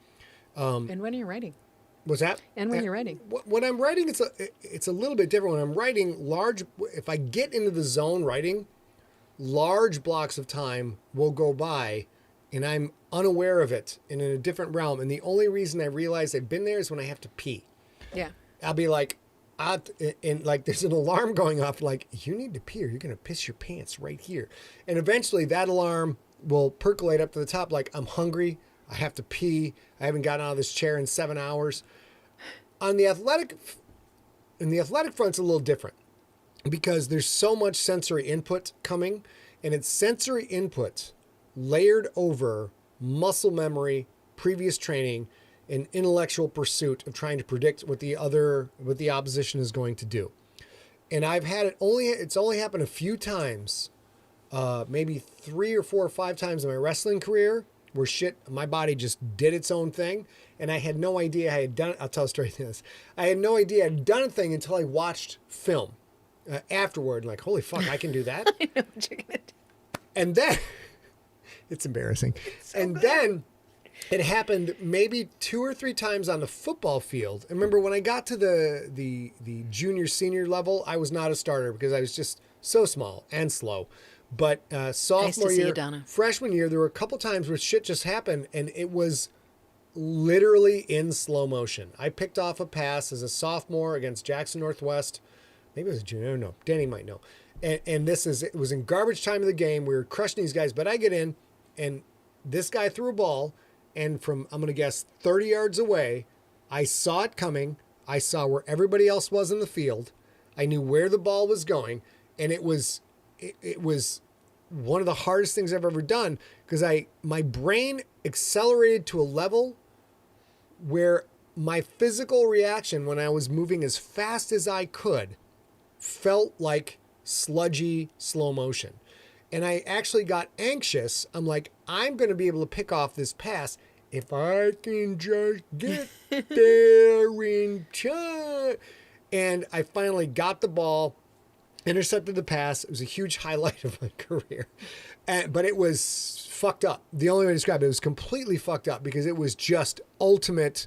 And when are you writing? What's that? And when you're writing? When I'm writing, it's a little bit different. When I'm writing if I get into the zone writing, large blocks of time will go by and I'm unaware of it and in a different realm. And the only reason I realize I've been there is when I have to pee. Yeah. I'll be like, there's an alarm going off, like, you need to pee or you're going to piss your pants right here. And eventually that alarm will percolate up to the top, like, I'm hungry, I have to pee, I haven't gotten out of this chair in 7 hours. In the athletic front, it's a little different because there's so much sensory input coming, and it's sensory input layered over muscle memory, previous training, and intellectual pursuit of trying to predict what the opposition is going to do. And I've had it's only happened a few times, maybe 3 or 4 or 5 times in my wrestling career, where my body just did its own thing. And I had no idea I had done it. I'll tell a story to this. I had no idea I'd done a thing until I watched film afterward. Like, holy fuck, I can do that. I know what you're going to do. And then, it's embarrassing. Then it happened maybe 2 or 3 times on the football field. And remember, when I got to the junior, senior level, I was not a starter because I was just so small and slow. But sophomore year, freshman year, there were a couple times where shit just happened, and it was literally in slow motion. I picked off a pass as a sophomore against Jackson Northwest. Maybe it was a junior. I don't know. Danny might know. And it was in garbage time of the game. We were crushing these guys, but I get in, and this guy threw a ball, and from, I'm going to guess, 30 yards away, I saw it coming. I saw where everybody else was in the field. I knew where the ball was going, and it was one of the hardest things I've ever done because my brain accelerated to a level where my physical reaction when I was moving as fast as I could felt like sludgy slow motion. And I actually got anxious. I'm like, I'm going to be able to pick off this pass if I can just get there in time. And I finally got the ball, intercepted the pass. It was a huge highlight of my career. But it was fucked up. The only way to describe it was completely fucked up because it was just ultimate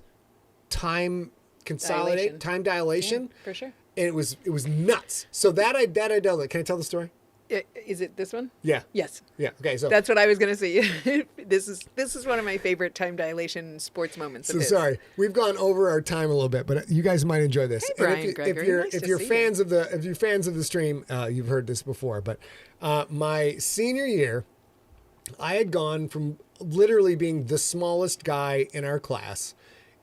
time dilation. Yeah, for sure. And it was nuts. So that I dealt with. Can I tell the story? Is it this one? Yeah. Yes. Yeah. Okay. So that's what I was going to say. This is one of my favorite time dilation sports moments. So sorry, we've gone over our time a little bit, but you guys might enjoy this. Hey, Brian Gregory, if you're fans of the stream, you've heard this before. But my senior year, I had gone from literally being the smallest guy in our class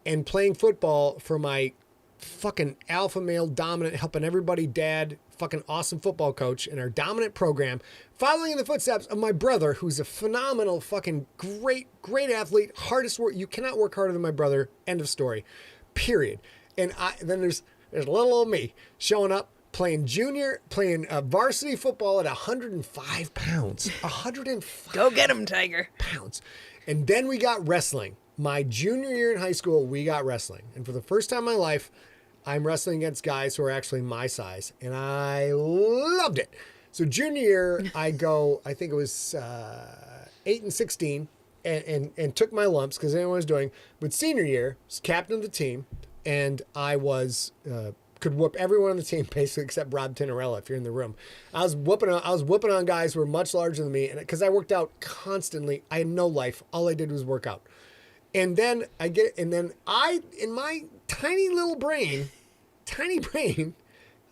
and playing football for my fucking alpha male dominant, helping everybody dad, fucking awesome football coach in our dominant program, following in the footsteps of my brother, who's a phenomenal fucking great athlete, hardest work. You cannot work harder than my brother. End of story. Period. And then there's little old me showing up, playing varsity football at 105 pounds. 105. Go get him, Tiger. Pounds. And then we got wrestling. My junior year in high school, we got wrestling. And for the first time in my life, I'm wrestling against guys who are actually my size. And I loved it. So junior year, I think it was 8-16, and took my lumps because anyone was doing. But senior year, was captain of the team, and I was could whoop everyone on the team basically except Rob Tinarella if you're in the room. I was whooping on guys who were much larger than me, and because I worked out constantly, I had no life. All I did was work out. And then in my tiny brain,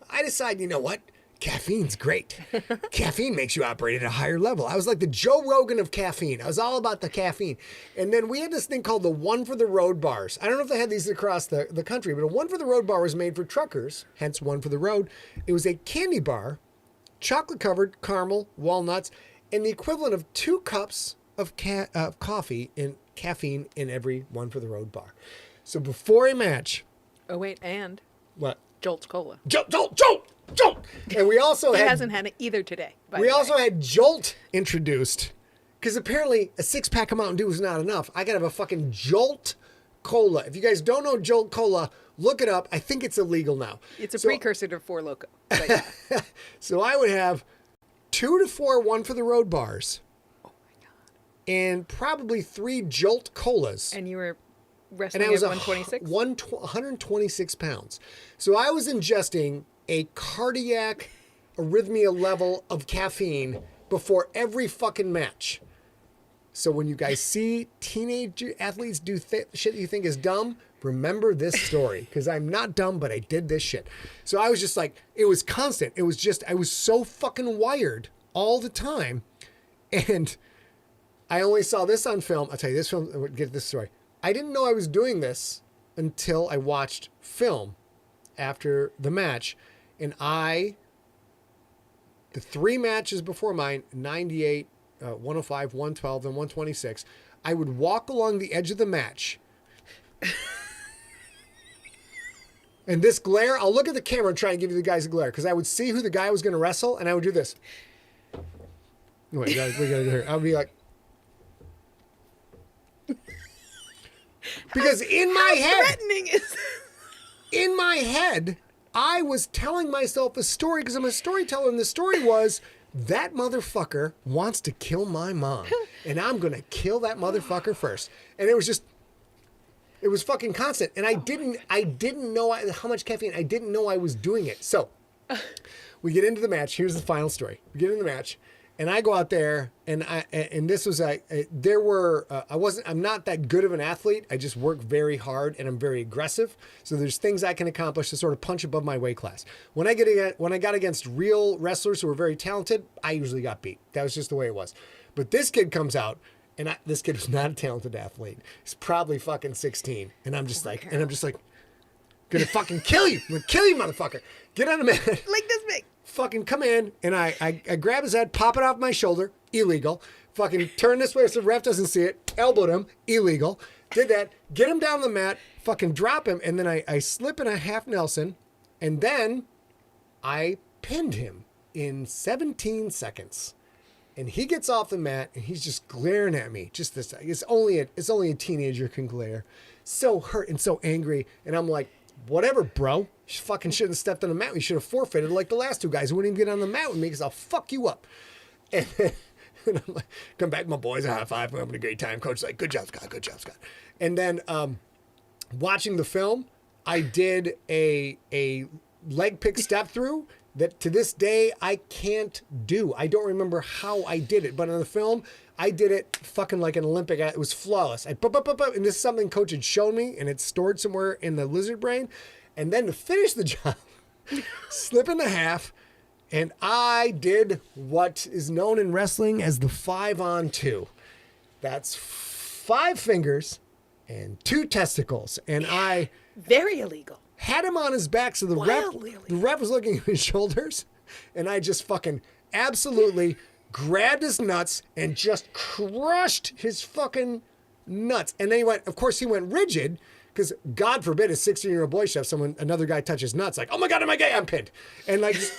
I decide, you know what? Caffeine's great. Caffeine makes you operate at a higher level. I was like the Joe Rogan of caffeine. I was all about the caffeine. And then we had this thing called the One for the Road bars. I don't know if they had these across the country, but a One for the Road bar was made for truckers, hence One for the Road. It was a candy bar, chocolate covered, caramel, walnuts, and the equivalent of 2 cups of coffee and caffeine in every One for the Road bar. So before a match. Oh, wait, and? What? Jolt's Cola. Jolt! And we also he hasn't had it either today. We also had Jolt introduced because apparently a 6-pack of Mountain Dew is not enough. I got to have a fucking Jolt Cola. If you guys don't know Jolt Cola, look it up. I think it's illegal now. It's a precursor to Four Loko. But yeah. So I would have 2 to 4 One for the Road bars. Oh my God. And probably 3 Jolt Colas. And you were wrestling at 126? 126 pounds. So I was ingesting a cardiac arrhythmia level of caffeine before every fucking match. So when you guys see teenage athletes do shit you think is dumb, remember this story. Because I'm not dumb, but I did this shit. So I was just like, it was constant. It was just, I was so fucking wired all the time. And I only saw this on film. I'll tell you this film, get this story. I didn't know I was doing this until I watched film after the match. And the 3 matches before mine, 98, 105, 112, and 126, I would walk along the edge of the match. And this glare, I'll look at the camera and try and give you the guys a glare, because I would see who the guy was going to wrestle, and I would do this. Wait, we gotta do here. I would be like... Because in my head... threatening is this? In my head... I was telling myself a story because I'm a storyteller, and the story was that motherfucker wants to kill my mom, and I'm going to kill that motherfucker first. And it was fucking constant. And I didn't know how much caffeine. I didn't know I was doing it. So we get into the match. Here's the final story. We get in the match, and I go out there, and this was I'm not that good of an athlete. I just work very hard, and I'm very aggressive. So there's things I can accomplish to sort of punch above my weight class. When I got against real wrestlers who were very talented, I usually got beat. That was just the way it was. But this kid comes out, and this kid was not a talented athlete. He's probably fucking 16, and I'm just like, gonna fucking kill you. I'm gonna kill you, motherfucker. Get on the mat. Like this big. Fucking come in, and I grab his head, pop it off my shoulder, illegal. Fucking turn this way so the ref doesn't see it, elbowed him, illegal. Did that, get him down on the mat, fucking drop him, and then I slip in a half Nelson, and then I pinned him in 17 seconds. And he gets off the mat, and he's just glaring at me. Just this, it's only a teenager can glare. So hurt and so angry, and I'm like, whatever, bro. You fucking shouldn't have stepped on the mat. You should have forfeited like the last 2 guys who wouldn't even get on the mat with me because I'll fuck you up. And I'm like, come back, my boys, a high five. We're having a great time. Coach's like, good job, Scott. Good job, Scott. And then watching the film, I did a leg pick step through that to this day I can't do. I don't remember how I did it, but in the film, I did it fucking like an Olympic. It was flawless. And this is something coach had shown me, and it's stored somewhere in the lizard brain. And then to finish the job, slip in the half, and I did what is known in wrestling as the 5-on-2. That's 5 fingers and 2 testicles. And I... Very illegal. Had him on his back, so the ref was looking at his shoulders. And I just fucking absolutely grabbed his nuts and just crushed his fucking nuts. And then of course he went rigid, because God forbid a 16-year-old boy should have another guy touch his nuts. Like, oh my God, am I gay? I'm pinned. And like, just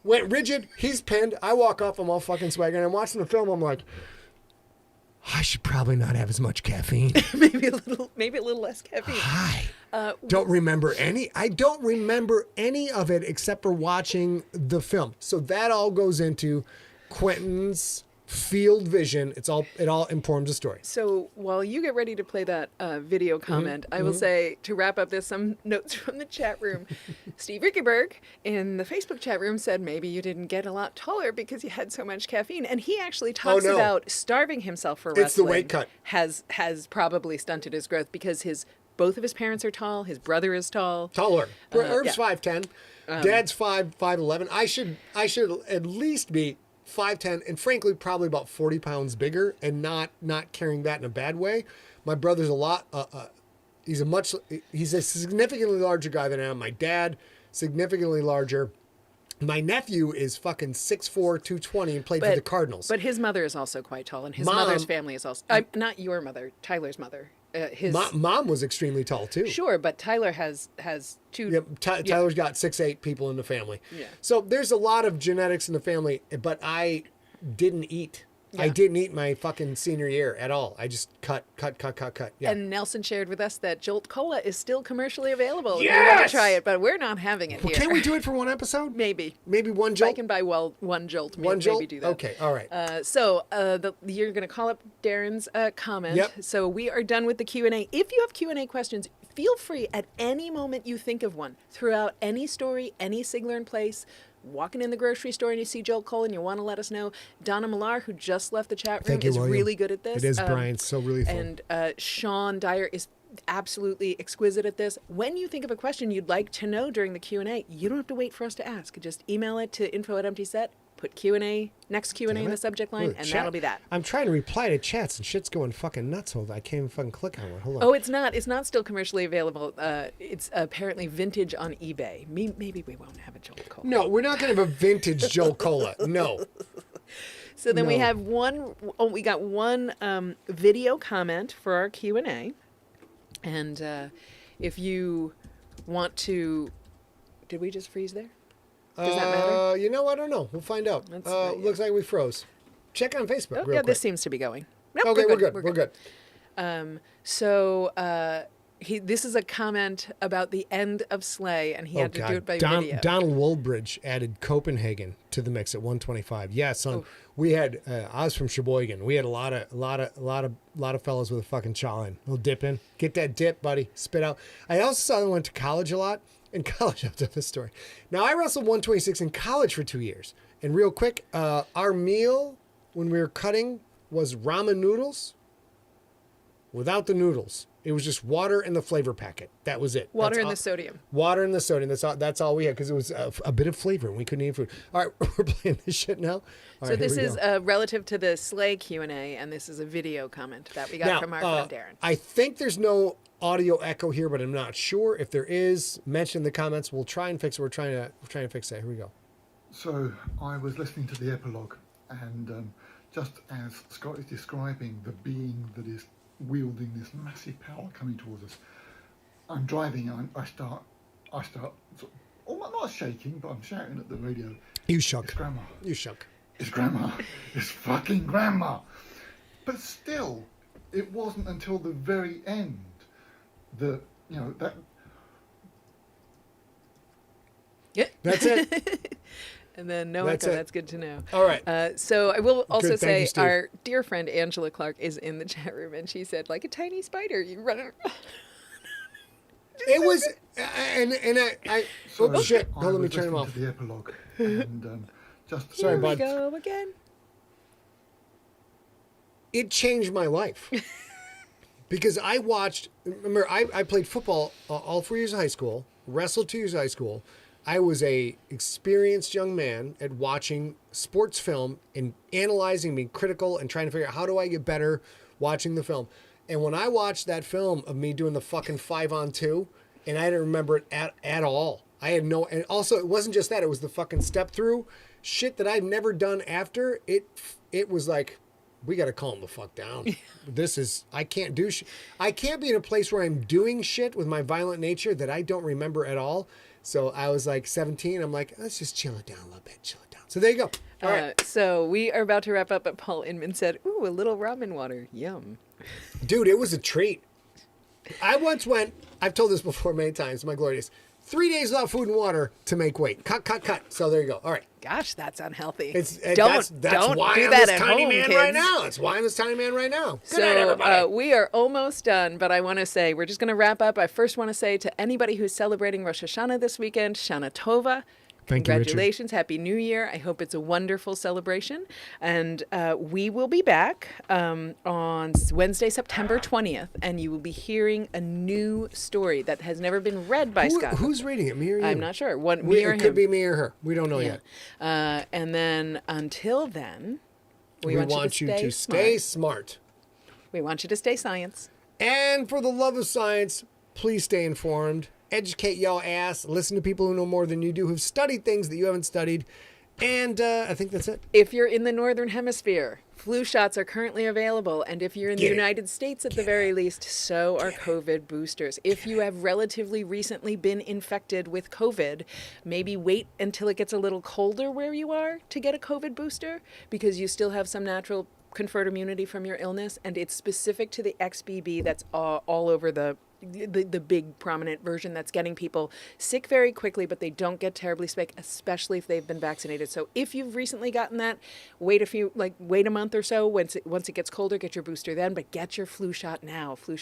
went rigid. He's pinned. I walk off. I'm all fucking swaggering. I'm watching the film. I'm like, I should probably not have as much caffeine. maybe a little less caffeine. I don't remember any. I don't remember any of it except for watching the film. So that all goes into Quentin's field vision. It all informs the story. So while you get ready to play that video comment, I will say, to wrap up this, some notes from the chat room. Steve Rickenberg in the Facebook chat room said maybe you didn't get a lot taller because you had so much caffeine. And he actually talks about starving himself for wrestling. It's the weight cut. Has probably stunted his growth because both of his parents are tall. His brother is tall. Taller. Herb's 5'10". Dad's 5'11". I should at least be 5'10", and frankly, probably about 40 pounds bigger, and not carrying that in a bad way. My brother's a lot. He's a significantly larger guy than I am. My dad, significantly larger. My nephew is fucking 6'4", 220, and played for the Cardinals. But his mother is also quite tall, and his mother's family is also not your mother, Tyler's mother. His mom was extremely tall too. Sure, but Tyler has two. Yep, Tyler's got 6'8" people in the family. Yeah. So there's a lot of genetics in the family, but I didn't eat. Yeah. I didn't eat my fucking senior year at all. I just cut. Yeah. And Nelson shared with us that Jolt Cola is still commercially available. Yes! If you want to try it, but we're not having it here. Can we do it for one episode? Maybe one Jolt? I can buy one Jolt. One Jolt? Maybe do that. Okay, all right. You're going to call up Darren's comment. Yep. So we are done with the Q&A. If you have Q&A questions, feel free at any moment you think of one, throughout any story, any Sigler in place, walking in the grocery store and you see Joel Cole and you want to let us know. Donna Millar, who just left the chat room, is really good at this. It is, Brian. So really fun. And Sean Dyer is absolutely exquisite at this. When you think of a question you'd like to know during the Q&A, you don't have to wait for us to ask. Just email it to info@emptyset. Put Q&A, next Q&A in the subject line, and that'll be that. I'm trying to reply to chats, and shit's going fucking nuts. Hold on. I can't even fucking click on one. Hold on. Oh, it's not. It's not still commercially available. It's apparently vintage on eBay. Maybe we won't have a Jolt Cola. No, we're not going to have a vintage Jolt Cola. No. So then we have we got one video comment for our Q&A. And if you want to... Did we just freeze there? Does that matter? You know, I don't know. We'll find out. Looks like we froze. Check on Facebook. Oh, real quick. This seems to be going. Nope, okay, we're good. This is a comment about the end of Slay, and he had to do it by video. Donald Woolbridge added Copenhagen to the mix at 125. Yeah, son. We had. I was from Sheboygan. We had a lot of fellas with a fucking chaw in. We'll dip in. Get that dip, buddy. Spit out. I also saw them went to college a lot. In college, I'll tell this story. Now, I wrestled 126 in college for 2 years. And real quick, our meal when we were cutting was ramen noodles without the noodles. It was just water and the flavor packet. That was it. Water and the sodium. Water and the sodium. That's all we had because it was a bit of flavor and we couldn't eat food. All right, we're playing this shit now. All so this is relative to the Slay Q&A, and this is a video comment that we got from our friend Darren. I think there's no audio echo here, but I'm not sure. If there is, mention in the comments. We'll try and fix it. We're trying to fix that. Here we go. So I was listening to the epilogue, and just as Scott is describing the being that is wielding this massive power coming towards us, I'm driving and I start sort of, not shaking, but I'm shouting at the radio. You shook. It's Grandma. You shook. It's Grandma. It's fucking Grandma. But still, it wasn't until the very end that, that... Yeah. That's it. And then no echo. That's good to know. All right. So I will also say you, our dear friend Angela Clark is in the chat room, and she said, like a tiny spider, you run around. It was, and I So shit. I Hold on, let me was turn him listening off. to the epilogue, and just Sorry, Here we bud. go again. It changed my life. Because I watched, remember, I played football all 4 years of high school, wrestled 2 years of high school. I was a experienced young man at watching sports film and analyzing, being critical, and trying to figure out how do I get better watching the film. And when I watched that film of me doing the fucking 5-on-2, and I didn't remember it at all. I had no, and also it wasn't just that. It was the fucking step through shit that I've never done after. It was like, we got to calm the fuck down. I can't do shit. I can't be in a place where I'm doing shit with my violent nature that I don't remember at all. So I was like 17. I'm like, let's just chill it down a little bit. Chill it down. So there you go. All right. So we are about to wrap up, but Paul Inman said, ooh, a little ramen water. Yum. Dude, it was a treat. I once went, I've told this before many times, my glory days, 3 days without food and water to make weight. Cut. So there you go. All right. Gosh, that's unhealthy. That's Don't why do I'm that this at tiny home, man kids. right now. That's why I'm this tiny man right now. Good night, So everybody. we are almost done, but I want to say, we're just going to wrap up. I first want to say to anybody who's celebrating Rosh Hashanah this weekend, Shana Tova. Thank you, Richard. Congratulations. Happy New Year. I hope it's a wonderful celebration. And we will be back on Wednesday, September 20th, and you will be hearing a new story that has never been read by Scott. Who's reading it, me or you? I'm not sure. Me or him. It could be me or her. We don't know Yeah. yet. And then until then, We want you to stay smart. We want you to stay science. And for the love of science, please stay informed. Educate y'all ass. Listen to people who know more than you do, who've studied things that you haven't studied. And I think that's it. If you're in the Northern Hemisphere, flu shots are currently available. And if you're in the United States, at the very least, so are COVID boosters. If you have relatively recently been infected with COVID, maybe wait until it gets a little colder where you are to get a COVID booster, because you still have some natural conferred immunity from your illness. And it's specific to the XBB that's all over the big prominent version that's getting people sick very quickly, but they don't get terribly sick, especially if they've been vaccinated. So if you've recently gotten that, wait a month or so. Once it gets colder, get your booster then, but get your flu shot now. Flu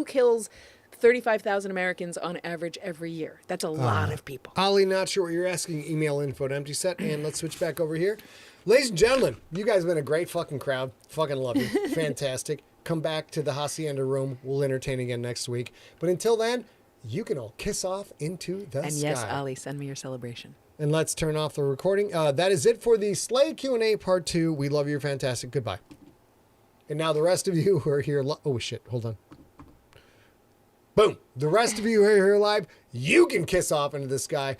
kills 35,000 Americans on average every year. That's a lot of people. Ollie, not sure what you're asking. Email info@emptyset, and let's switch back over here. Ladies and gentlemen, you guys have been a great fucking crowd. Fucking love you. Fantastic. Come back to the Hacienda room. We'll entertain again next week. But until then, you can all kiss off into the sky. And yes, Ollie, send me your celebration. And let's turn off the recording. That is it for the Slay Q&A Part 2. We love you. You're fantastic. Goodbye. And now the rest of you who are here... oh, shit. Hold on. Boom. The rest of you who are here live, you can kiss off into the sky.